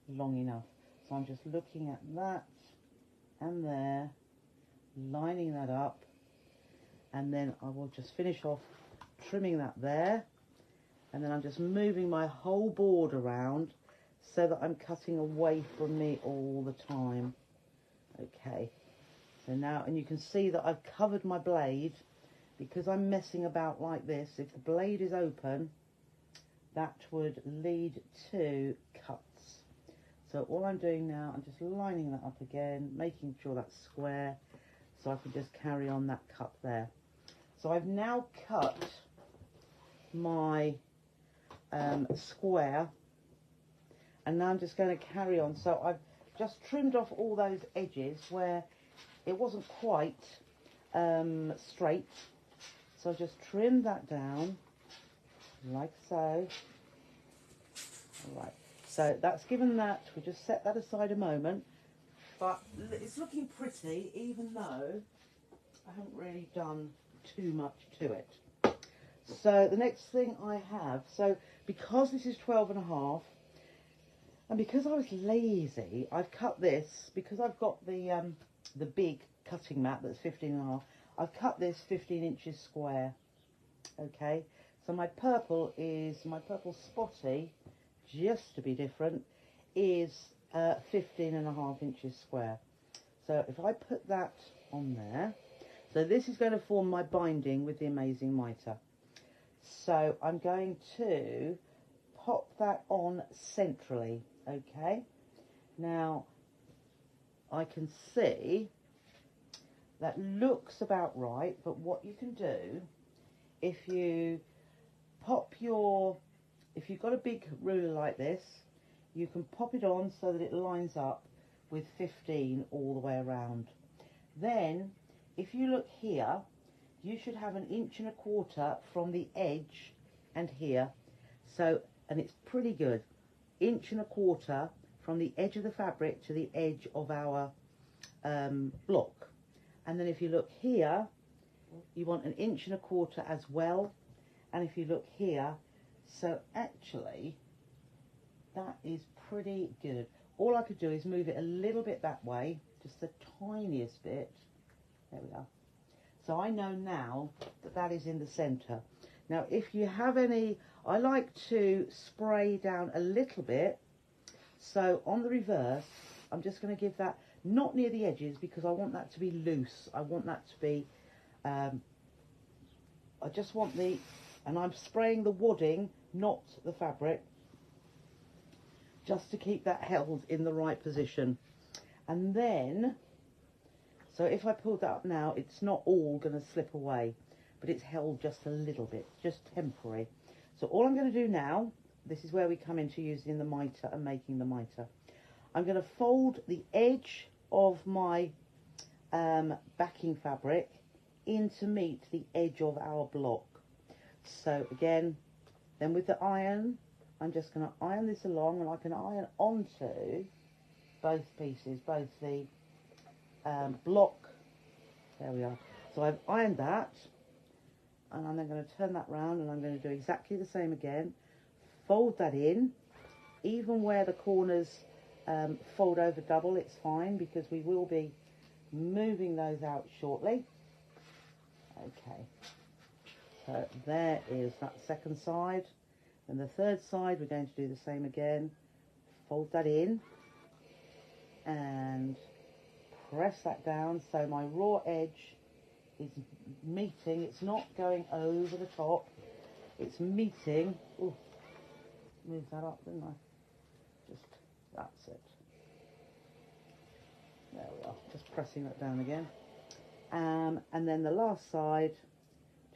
long enough. So I'm just looking at that and there, lining that up, and then I will just finish off trimming that there, and then I'm just moving my whole board around so that I'm cutting away from me all the time. Okay, so now, and you can see that I've covered my blade because I'm messing about like this. If the blade is open, that would lead to cuts. So all I'm doing now, I'm just lining that up again, making sure that's square, so I can just carry on that cut there. So I've now cut my square, and now I'm just going to carry on. So I've just trimmed off all those edges where it wasn't quite straight. So I just trimmed that down like so. All right. So that's given that, we just set that aside a moment. But it's looking pretty, even though I haven't really done too much to it. So the next thing I have, so because this is 12.5, and because I was lazy, I've cut this, because I've got the big cutting mat that's 15.5, I've cut this 15 inches square. Okay, so my purple spotty, just to be different, is 15.5 inches square. So if I put that on there, so this is going to form my binding with the Amazing Mitre. So I'm going to pop that on centrally. Okay, now I can see that looks about right, but what you can do, if you've got a big ruler like this, you can pop it on so that it lines up with 15 all the way around. Then if you look here, you should have 1.25 inches from the edge and here. So, and it's pretty good, 1.25 inches from the edge of the fabric to the edge of our block. And then if you look here, you want 1.25 inches as well. And if you look here, so actually that is pretty good. All I could do is move it a little bit that way, just the tiniest bit. There we are. So I know now that that is in the centre. Now if you have any, I like to spray down a little bit. So on the reverse, I'm just going to give that, not near the edges, because I want that to be loose. I want that to be, I just want the, and I'm spraying the wadding, not the fabric, just to keep that held in the right position. And then, so if I pull that up now, it's not all going to slip away, but it's held just a little bit, just temporary. So all I'm going to do now, this is where we come into using the mitre and making the mitre. I'm going to fold the edge of my backing fabric in to meet the edge of our block. So again, then with the iron, I'm just going to iron this along, and I can iron onto both pieces, both the block. There we are. So I've ironed that, and I'm then going to turn that round, and I'm going to do exactly the same again. Fold that in, even where the corners fold over double, it's fine, because we will be moving those out shortly. Okay, so there is that second side. And the third side, we're going to do the same again. Fold that in and press that down so my raw edge is meeting. It's not going over the top, it's meeting. Ooh, move that up, didn't I? Just, that's it. There we are, just pressing that down again. And then the last side,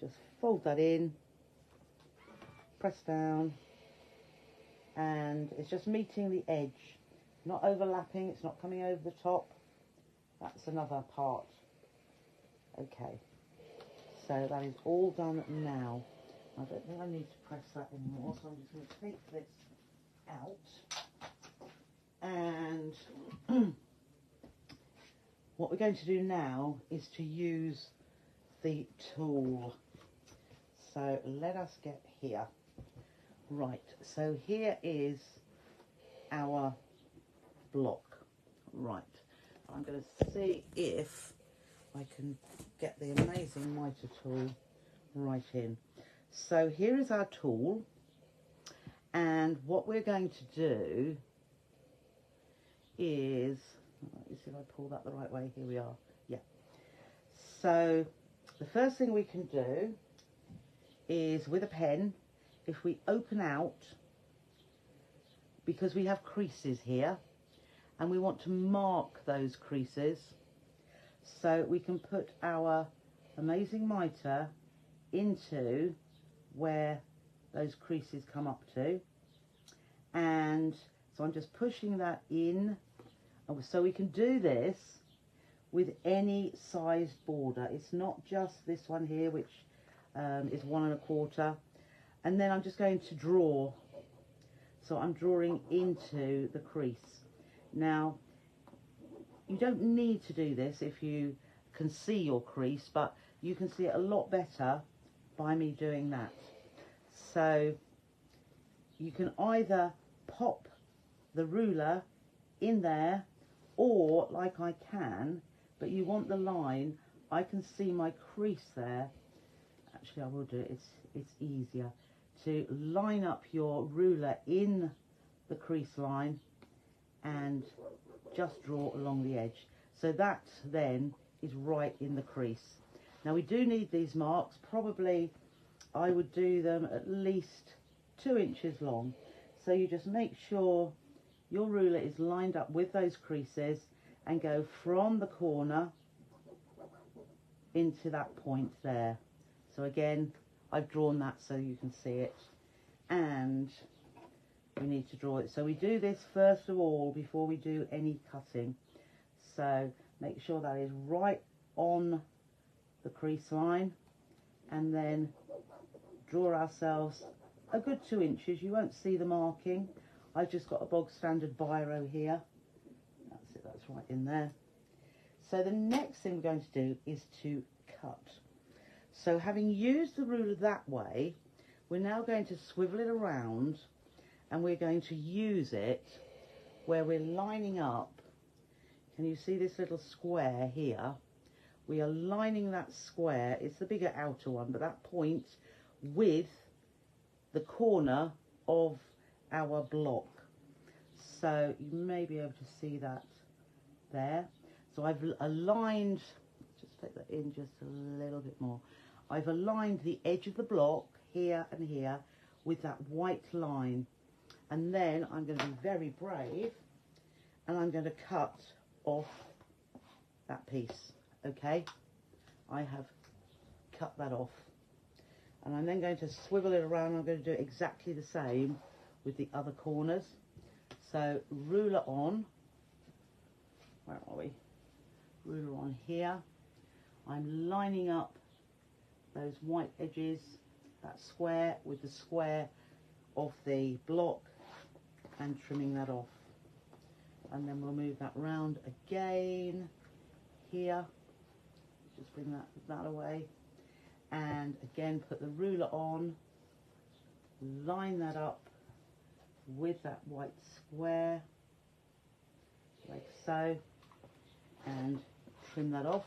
just fold that in, press down, and it's just meeting the edge, not overlapping, it's not coming over the top. That's another part. Okay, so that is all done now. I don't think I need to press that anymore, so I'm just going to take this out, and what we're going to do now is to use the tool. So let us get here. Right, so here is our block. Right, I'm going to see if I can get the Amazing Mitre tool right in. So here is our tool, and what we're going to do is, let me see if I pull that the right way. Here we are. Yeah. So the first thing we can do is, with a pen, if we open out, because we have creases here and we want to mark those creases, so we can put our Amazing Mitre into where those creases come up to, and so I'm just pushing that in. So we can do this with any sized border. It's not just this one here, which is 1 1/4. And then I'm just going to draw. So I'm drawing into the crease. Now, you don't need to do this if you can see your crease, but you can see it a lot better by me doing that. So you can either pop the ruler in there, or like I can, but you want the line I can see my crease there. Actually, I will do it. It's easier to line up your ruler in the crease line and just draw along the edge. So that then is right in the crease. Now we do need these marks. Probably I would do them at least 2 inches long. So you just make sure your ruler is lined up with those creases and go from the corner into that point there. So again, I've drawn that so you can see it, and we need to draw it. So we do this first of all before we do any cutting. So make sure that is right on the crease line, and then draw ourselves a good 2 inches. You won't see the marking. I've just got a bog standard biro here. That's it, that's right in there. So the next thing we're going to do is to cut. So having used the ruler that way, we're now going to swivel it around, and we're going to use it where we're lining up. Can you see this little square here? We are lining that square, it's the bigger outer one, but that point with the corner of our block. So you may be able to see that there. So I've aligned, just take that in just a little bit more. I've aligned the edge of the block here and here with that white line. And then I'm going to be very brave, and I'm going to cut off that piece. Okay, I have cut that off, and I'm then going to swivel it around. I'm going to do exactly the same with the other corners. So ruler on, where are we? Ruler on here. I'm lining up those white edges, that square with the square of the block, and trimming that off. And then we'll move that round again here. Just bring that away, and again put the ruler on, line that up with that white square like so, and trim that off.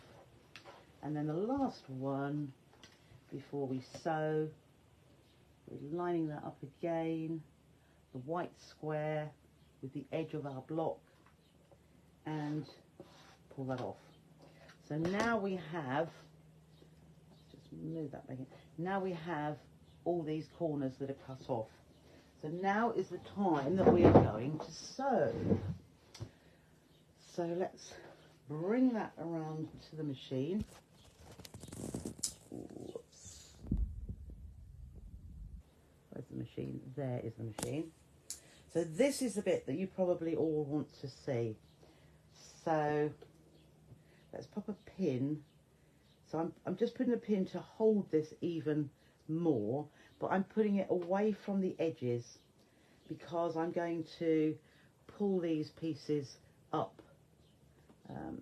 And then the last one before we sew, we're lining that up again, the white square with the edge of our block, and pull that off. So now we have, let's just move that back in. Now we have all these corners that are cut off. So now is the time that we are going to sew. So let's bring that around to the machine. Whoops. Where's the machine? There is the machine. So this is the bit that you probably all want to see. So let's pop a pin. So I'm just putting a pin to hold this even more, but I'm putting it away from the edges because I'm going to pull these pieces up.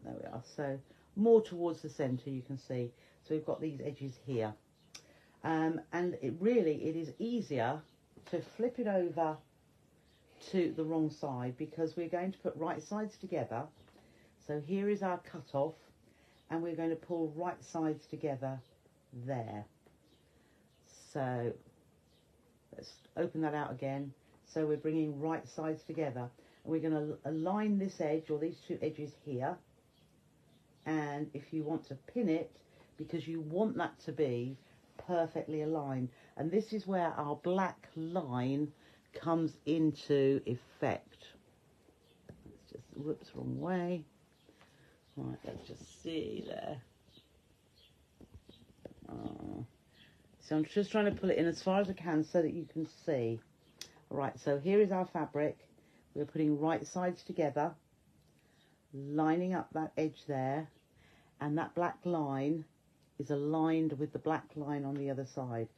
There we are. So more towards the centre, you can see. So we've got these edges here. And it is easier to flip it over to the wrong side because we're going to put right sides together. So here is our cut off, and we're going to pull right sides together there. So let's open that out again. So we're bringing right sides together, and we're going to align this edge, or these two edges here. And if you want to pin it, because you want that to be perfectly aligned, and this is where our black line comes into effect. Let's just, whoops, wrong way. Right, let's just see there. So I'm just trying to pull it in as far as I can so that you can see. Right, so here is our fabric. We're putting right sides together, lining up that edge there, and that black line is aligned with the black line on the other side.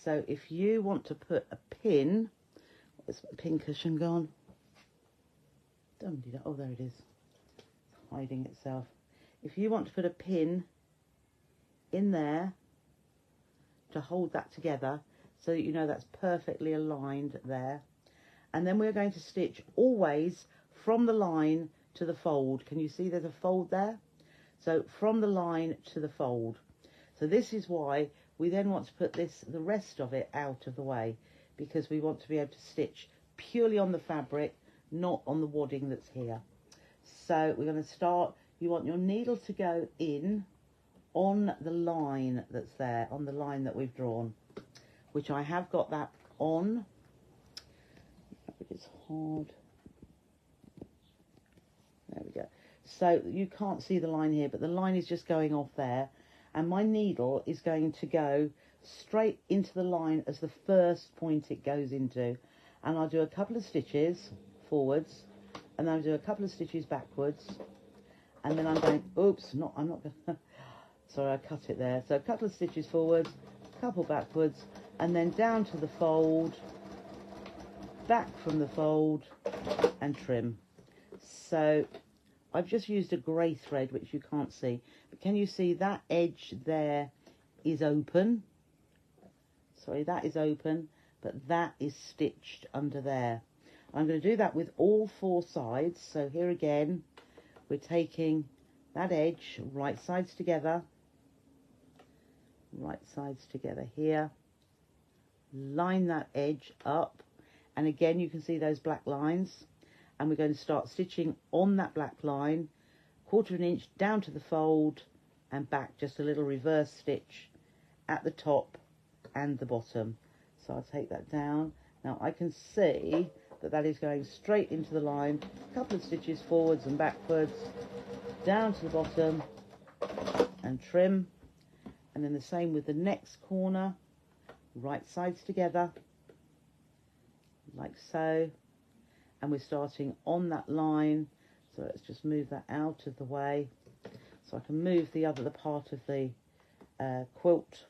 So if you want to put a pin, where's my pin cushion gone? Oh, there it is. Hiding itself. If you want to put a pin in there to hold that together so that you know that's perfectly aligned there, and then we're going to stitch always from the line to the fold. Can you see there's a fold there? So from the line to the fold. So this is why we then want to put the rest of it out of the way, because we want to be able to stitch purely on the fabric, not on the wadding that's here. So we're going to start, you want your needle to go in on the line that's there, on the line that we've drawn, which I have got that on. It's hard. There we go. So you can't see the line here, but the line is just going off there, and my needle is going to go straight into the line as the first point it goes into, and I'll do a couple of stitches forwards, and then I'll do a couple of stitches backwards, and then I'm going, oops, I'm not going sorry, I cut it there. So a couple of stitches forwards, a couple backwards, and then down to the fold, back from the fold, and trim. So I've just used a grey thread, which you can't see, but can you see that edge there is open? Sorry, that is open, but that is stitched under there. I'm going to do that with all four sides. So here again, we're taking that edge, right sides together here, line that edge up, and again you can see those black lines, and we're going to start stitching on that black line, 1/4 inch down to the fold and back, just a little reverse stitch at the top and the bottom. So I'll take that down. Now I can see that that is going straight into the line, a couple of stitches forwards and backwards, down to the bottom and trim, and then the same with the next corner, right sides together like so, and we're starting on that line. So let's just move that out of the way so I can move the part of the quilt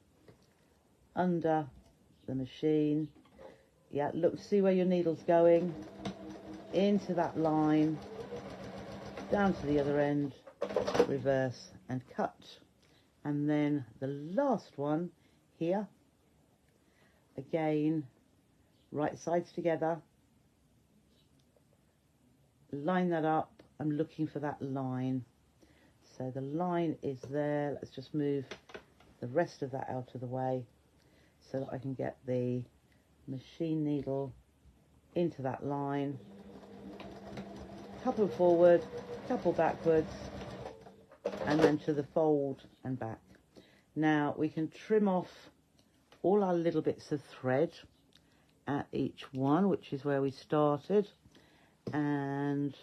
under the machine. Yeah, look, see where your needle's going, into that line, down to the other end, reverse and cut. And then the last one here, again, right sides together, line that up. I'm looking for that line. So the line is there. Let's just move the rest of that out of the way so that I can get the machine needle into that line. Couple forward, couple backwards, and then to the fold and back. Now we can trim off all our little bits of thread at each one, which is where we started, and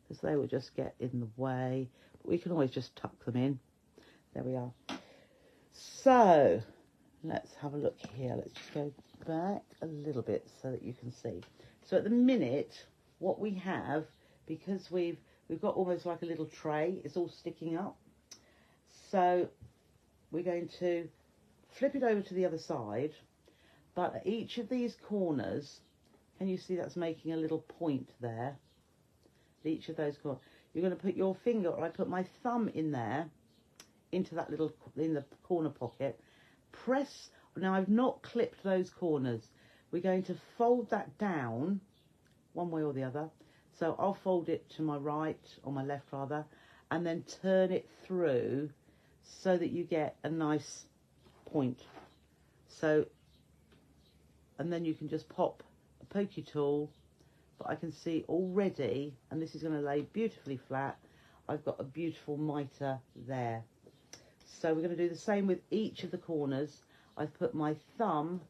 because they will just get in the way, but we can always just tuck them in. There we are. So let's have a look here. Let's just go back a little bit so that you can see. So at the minute, what we have, because we've got almost like a little tray, it's all sticking up. So we're going to flip it over to the other side, but at each of these corners, can you see that's making a little point there? Each of those corners, you're going to put your finger, or I put my thumb in there, into that little, in the corner pocket, press. Now I've not clipped those corners. We're going to fold that down one way or the other. So I'll fold it to my right, or my left rather, and then turn it through so that you get a nice point. So, and then you can just pop a pokey tool, but I can see already, and this is going to lay beautifully flat, I've got a beautiful mitre there. So we're going to do the same with each of the corners. I've put my thumb,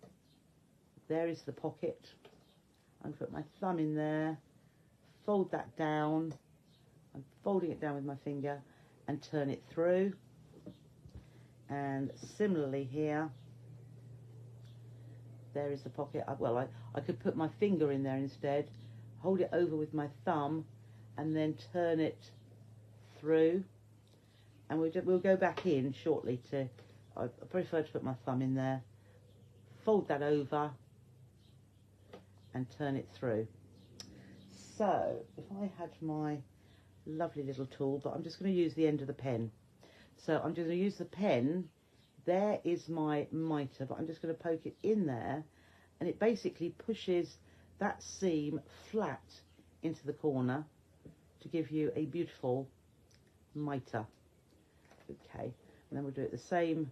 there is the pocket, I'm going to put my thumb in there, fold that down, I'm folding it down with my finger, and turn it through. And similarly here, there is the pocket. Well, I could put my finger in there instead, hold it over with my thumb, and then turn it through. And we'll go back in shortly to, I prefer to put my thumb in there, fold that over, and turn it through. So, if I had my lovely little tool, but I'm just going to use the end of the pen. So I'm just going to use the pen, there is my mitre, but I'm just going to poke it in there, and it basically pushes that seam flat into the corner to give you a beautiful mitre. Okay, and then we'll do it the same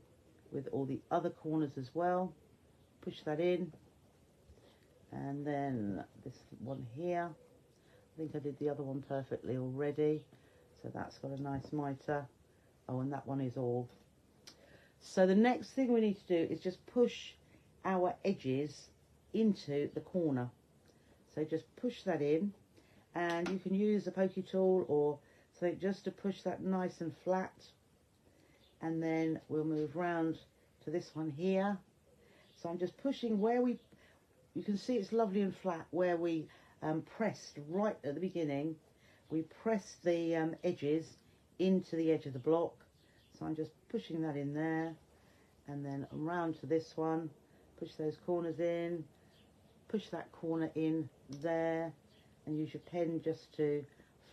with all the other corners as well. Push that in, and then this one here, I think I did the other one perfectly already, so that's got a nice mitre. Oh, and that one is all. So the next thing we need to do is just push our edges into the corner. So just push that in, and you can use a pokey tool or something just to push that nice and flat. And then we'll move round to this one here. So I'm just pushing where you can see it's lovely and flat where we pressed right at the beginning. We pressed the edges into the edge of the block. So I'm just pushing that in there, and then around to this one, push those corners in, push that corner in there, and use your pen just to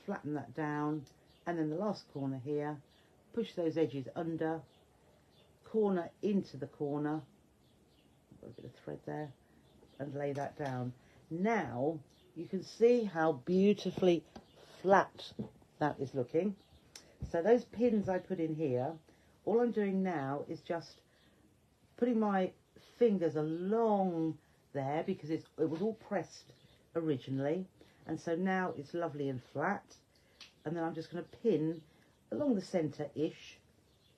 flatten that down. And then the last corner here, push those edges under, corner into the corner, got a bit of thread there, and lay that down. Now you can see how beautifully flat that is looking. So those pins I put in here, all I'm doing now is just putting my fingers along there, because it was all pressed originally, and so now it's lovely and flat. And then I'm just going to pin along the centre-ish,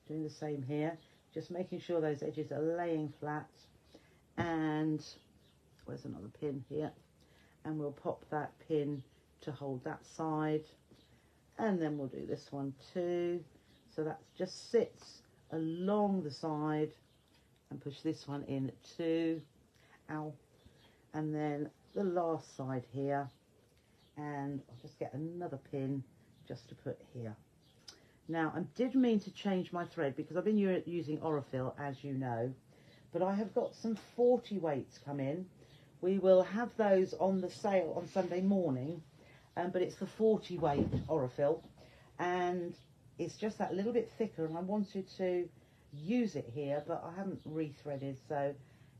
doing the same here, just making sure those edges are laying flat. And where's another pin here? And we'll pop that pin to hold that side, and then we'll do this one too. So that just sits along the side, and push this one in too. Ow. And then the last side here, and I'll just get another pin just to put here. Now I did mean to change my thread because I've been using Orifil, as you know, but I have got some 40 weights come in. We will have those on the sale on Sunday morning, but it's the 40 weight Orifil, and it's just that little bit thicker, and I wanted to use it here, but I haven't rethreaded, so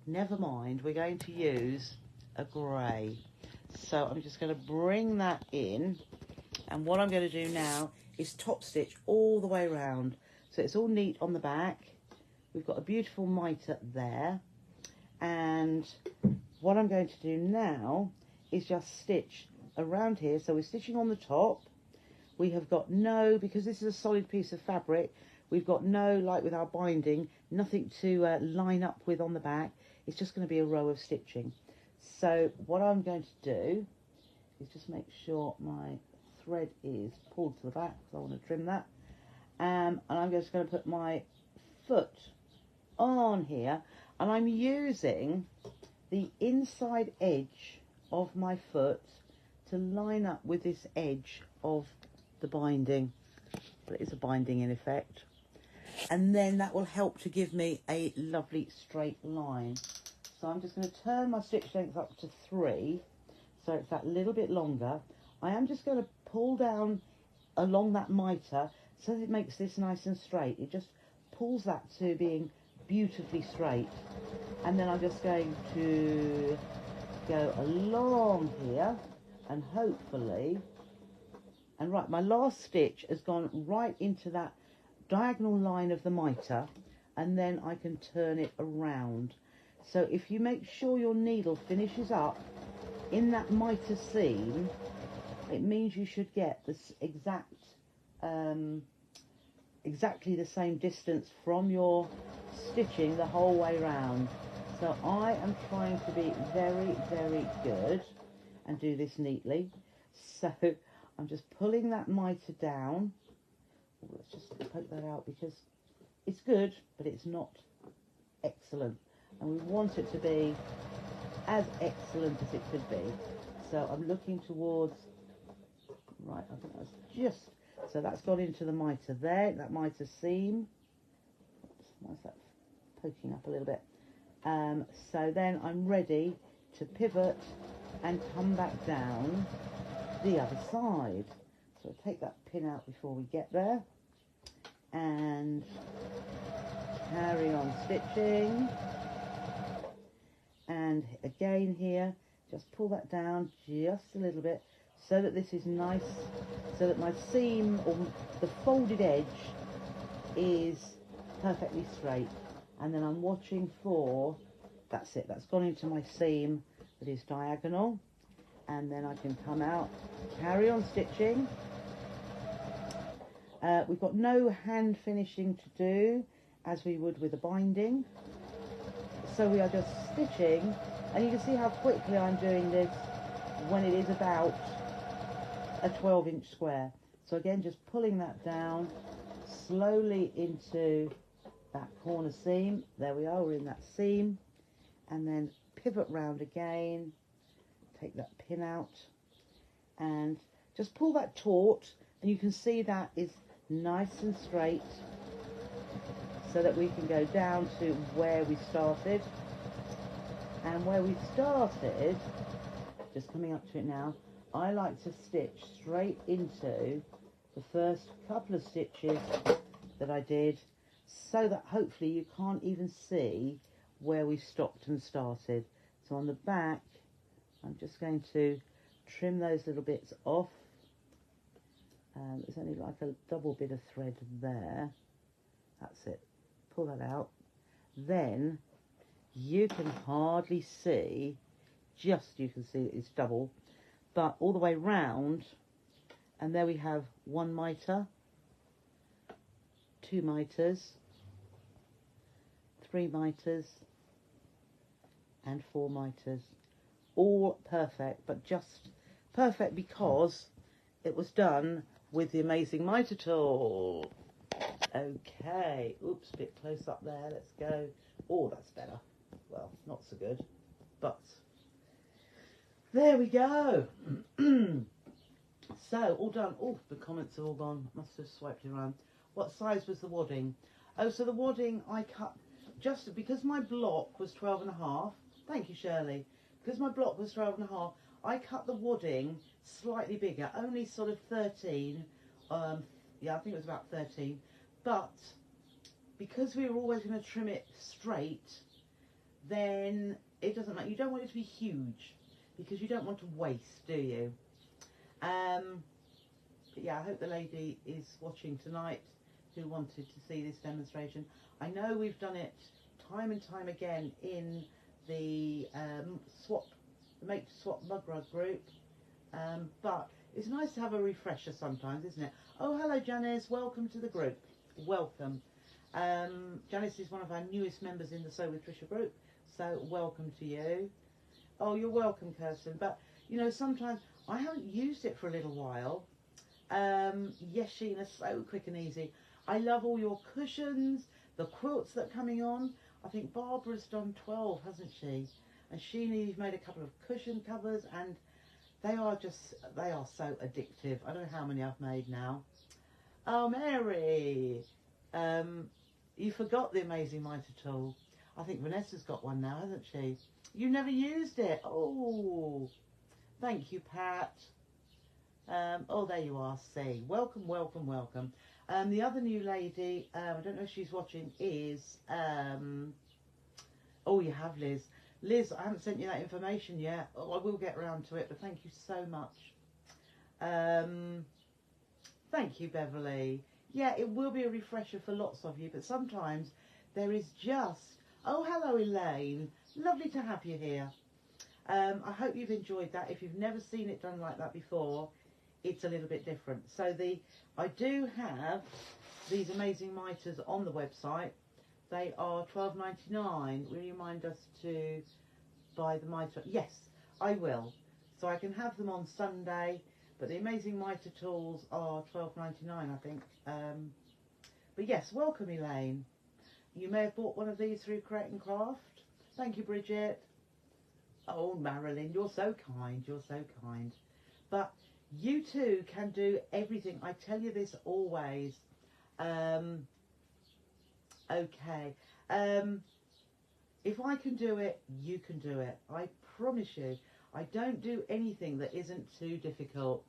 never mind. We're going to use a grey. So I'm just going to bring that in, and what I'm going to do now is top stitch all the way around, so it's all neat on the back. We've got a beautiful mitre there, and what I'm going to do now is just stitch around here. So we're stitching on the top. We have got no, because this is a solid piece of fabric, we've got no, like with our binding, nothing to line up with on the back. It's just going to be a row of stitching. So what I'm going to do is just make sure my thread is pulled to the back, because I want to trim that. And I'm just going to put my foot on here, and I'm using the inside edge of my foot to line up with this edge of the binding. But it is a binding in effect. And then that will help to give me a lovely straight line. So I'm just going to turn my stitch length up to 3, so it's that little bit longer. I am just going to pull down along that mitre so that it makes this nice and straight. It just pulls that to being beautifully straight. And then I'm just going to go along here, and hopefully, and right, my last stitch has gone right into that diagonal line of the mitre, and then I can turn it around. So if you make sure your needle finishes up in that mitre seam, it means you should get this exactly the same distance from your stitching the whole way round. So I am trying to be very, very good and do this neatly. So I'm just pulling that mitre down. Let's just poke that out, because it's good, but it's not excellent. And we want it to be as excellent as it could be. So I'm looking towards, right, I think that's just, so that's gone into the mitre there, that mitre seam. Why's that poking up a little bit? So then I'm ready to pivot and come back down the other side. So I'll take that pin out before we get there, and carry on stitching. And again here, just pull that down just a little bit so that this is nice, so that my seam, or the folded edge, is perfectly straight, and then I'm watching for, that's it, that's gone into my seam that is diagonal, and then I can come out, carry on stitching. We've got no hand finishing to do as we would with a binding, so we are just stitching, and you can see how quickly I'm doing this when it is about a 12-inch square. So again, just pulling that down slowly into that corner seam. There we are, we're in that seam, and then pivot round again, take that pin out, and just pull that taut, and you can see that is nice and straight, so that we can go down to where we started. And where we started, just coming up to it now, I like to stitch straight into the first couple of stitches that I did, so that hopefully you can't even see where we stopped and started. So on the back, I'm just going to trim those little bits off. There's only like a double bit of thread there. That's it. Pull that out. Then you can hardly see, just you can see it's double, but all the way round, and there we have 1 mitre, 2 mitres, 3 mitres, and 4 mitres. All perfect, but just perfect because it was done with the amazing mitre tool. Okay, oops, a bit close up there, let's go. Oh, that's better. Well, not so good, but there we go. So, all done. Oh, the comments are all gone. Must have swiped it around. What size was the wadding? Oh, so the wadding I cut, just because my block was 12.5. Thank you, Shirley. Because my block was 12.5, I cut the wadding slightly bigger, only sort of 13. Yeah, I think it was about 13. But because we were always going to trim it straight, then it doesn't matter. You don't want it to be huge because you don't want to waste, do you? But yeah, I hope the lady is watching tonight who wanted to see this demonstration. I know we've done it time and time again in the Make to Swap mug rug group, but it's nice to have a refresher sometimes, isn't it? Oh, hello Janice, welcome to the group. Welcome. Janice is one of our newest members in the Sew with Trisha group, so welcome to you. Oh, you're welcome, Kirsten. But you know, sometimes I haven't used it for a little while. Yes, Sheena, so quick and easy. I love all your cushions, the quilts that are coming on. I think Barbara's done 12, hasn't she? And Sheena, you've made a couple of cushion covers, and they are so addictive. I don't know how many I've made now. Oh, Mary, you forgot the amazing mitre tool. I think Vanessa's got one now, hasn't she? You never used it. Oh, thank you, Pat. Oh, there you are, C. Welcome, welcome, welcome. The other new lady, I don't know if she's watching, is, oh, you have Liz. Liz, I haven't sent you that information yet. Oh, I will get around to it, but thank you so much. Thank you, Beverly. Yeah, it will be a refresher for lots of you, but sometimes there is just... Oh, hello, Elaine. Lovely to have you here. I hope you've enjoyed that. If you've never seen it done like that before, it's a little bit different. So I do have these amazing mitres on the website. They are $12.99. Will you remind us to buy the mitre? Yes, I will. So I can have them on Sunday, but the amazing mitre tools are $12.99, I think. But yes, welcome, Elaine. You may have bought one of these through Create and Craft. Thank you, Bridget. Oh, Marilyn, you're so kind. You're so kind. But you too can do everything. I tell you this always. Okay. If I can do it, you can do it. I promise you. I don't do anything that isn't too difficult.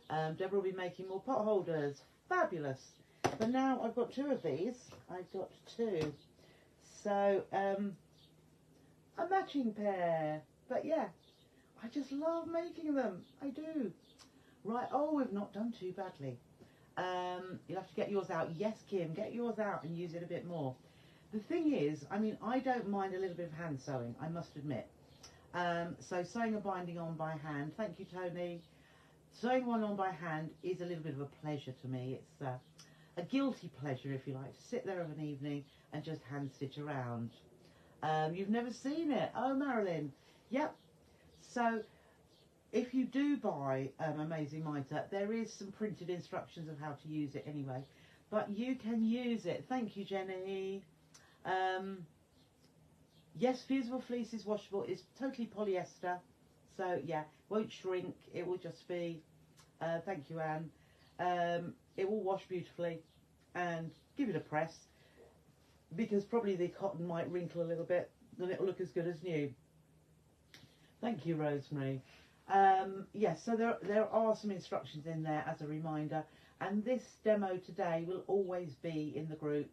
Deborah will be making more pot holders. Fabulous. But now I've got 2 of these. I've got 2. So, a matching pair. But yeah, I just love making them. I do. Right. Oh, we've not done too badly. You'll have to get yours out. Yes, Kim, get yours out and use it a bit more. The thing is, I mean, I don't mind a little bit of hand sewing, I must admit. So sewing a binding on by hand, thank you, Tony. Sewing one on by hand is a little bit of a pleasure to me. It's a guilty pleasure, if you like, to sit there of an evening and just hand stitch around. You've never seen it? Oh, Marilyn. Yep. So if you do buy Amazing Mitre, there is some printed instructions of how to use it anyway. But you can use it. Thank you, Jenny. Yes, fusible fleece is washable. It's totally polyester. So, yeah, won't shrink. It will just be, thank you, Anne. It will wash beautifully, and give it a press, because probably the cotton might wrinkle a little bit, and it'll look as good as new. Thank you, Rosemary. Yes, so there are some instructions in there as a reminder, and this demo today will always be in the group,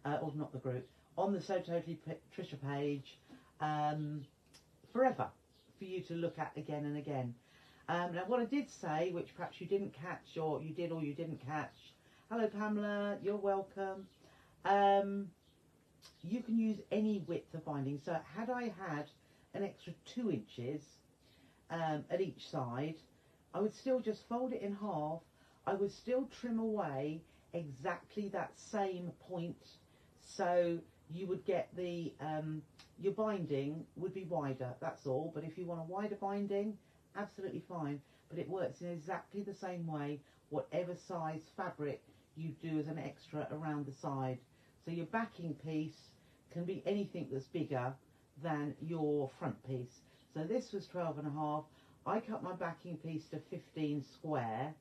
or not the group, on the So Totally Trisha page, forever, for you to look at again and again. Now, what I did say, which perhaps you didn't catch, or you did or you didn't catch, hello Pamela, you're welcome. You can use any width of binding. So had I had an extra 2 inches at each side, I would still just fold it in half. I would still trim away exactly that same point, so you would get the your binding would be wider, that's all. But if you want a wider binding, absolutely fine, but it works in exactly the same way whatever size fabric you do as an extra around the side. So your backing piece can be anything that's bigger than your front piece. So this was 12.5. I cut my backing piece to 15 square,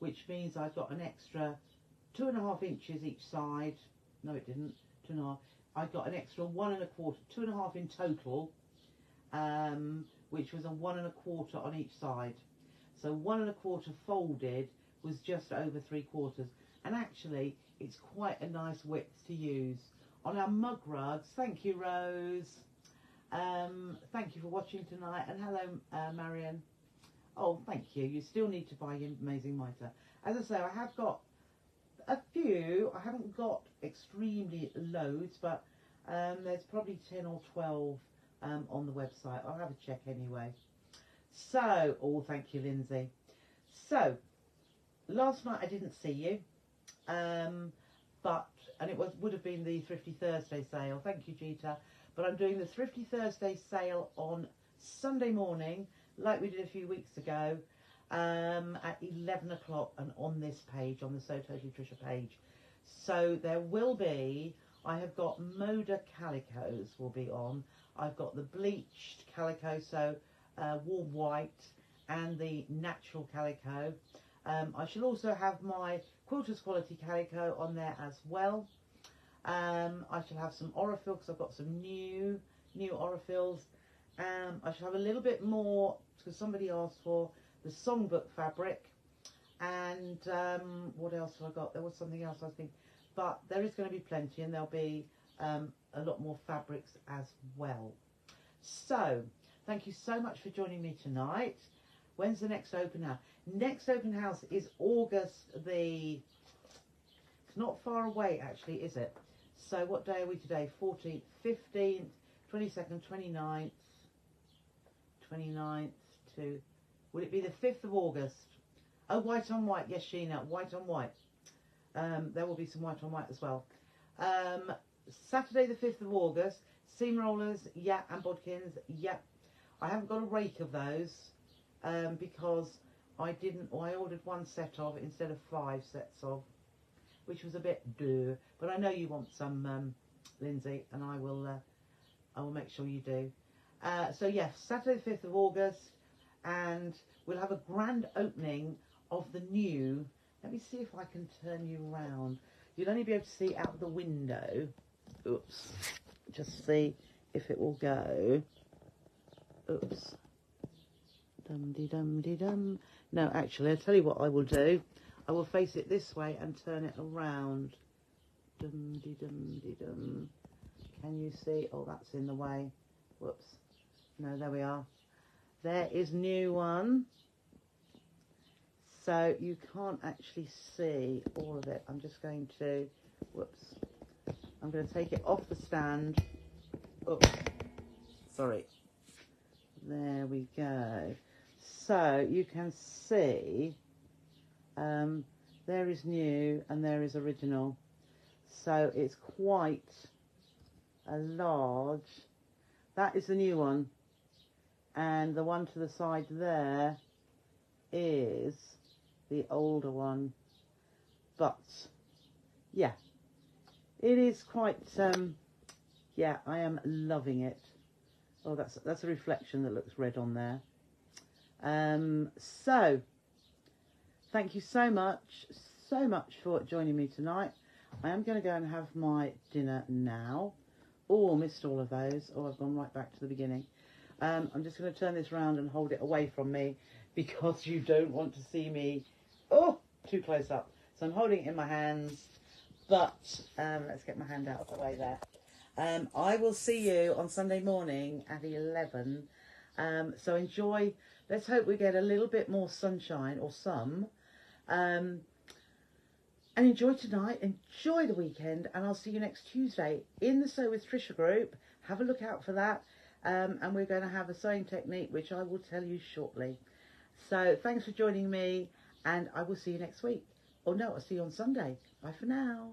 which means I've got an extra 2.5 inches each side. No, it didn't. 2.5. I got an extra 1 1/4, 2.5 in total, which was a 1 1/4 on each side. So 1 1/4 folded was just over 3/4, and actually it's quite a nice width to use on our mug rugs. Thank you, Rose. Thank you for watching tonight, and hello, Marion. Oh, thank you. You still need to buy your Amazing Mitre. As I say, I have got a few. I haven't got extremely loads, but there's probably 10 or 12 on the website. I'll have a check anyway. So, oh, thank you, Lindsay. So, last night I didn't see you, and it would have been the Thrifty Thursday sale. Thank you, Gita. But I'm doing the Thrifty Thursday sale on Sunday morning, like we did a few weeks ago, at 11 o'clock, and on this page, on the So Totally Trisha page. So there will be, I have got Moda calicos will be on. I've got the bleached calico, so warm white, and the natural calico. I shall also have my quilters quality calico on there as well. I shall have some Aurifil, because I've got some new Aurifils. I shall have a little bit more, because somebody asked for the songbook fabric. And what else have I got? There was something else I was thinking. But there is going to be plenty, and there'll be a lot more fabrics as well. So, thank you so much for joining me tonight. When's the next open house? Next open house is August the... It's not far away, actually, is it? So what day are we today? 14th, 15th, 22nd, 29th, 29th to... Will it be the 5th of August? Oh, white on white. Yes, Sheena, white on white. There will be some white on white as well. Saturday the 5th of August. Seam rollers, yeah, and bodkins, yeah. I haven't got a rake of those because I ordered 1 set of instead of 5 sets of, which was a bit duh. But I know you want some, Lindsay, and I will make sure you do. So yes, Saturday the 5th of August, and we'll have a grand opening of the new. Let me see if I can turn you around. You'll only be able to see out the window. Oops. Just see if it will go. Oops. Dum-de-dum-de-dum. No, actually, I'll tell you what I will do. I will face it this way and turn it around. Dum-de-dum-de-dum. Can you see? Oh, that's in the way. Whoops. No, there we are. There is new one. So you can't actually see all of it. I'm just going to, whoops, I'm going to take it off the stand. Oops, sorry. There we go. So you can see there is new and there is original. So it's quite a large. That is the new one. And the one to the side there is the older one. But yeah, it is quite yeah, I am loving it. Oh, that's a reflection that looks red on there. So thank you so much for joining me tonight. I am going to go and have my dinner now. Oh, I missed all of those. Oh, I've gone right back to the beginning. I'm just going to turn this round and hold it away from me because you don't want to see me, oh, too close up. So I'm holding it in my hands, but let's get my hand out of the way there. I will see you on Sunday morning at 11. So enjoy. Let's hope we get a little bit more sunshine or some. And enjoy tonight. Enjoy the weekend. And I'll see you next Tuesday in the Sew with Trisha group. Have a look out for that. And we're going to have a sewing technique, which I will tell you shortly. So thanks for joining me. And I will see you next week. Oh, no, I'll see you on Sunday. Bye for now.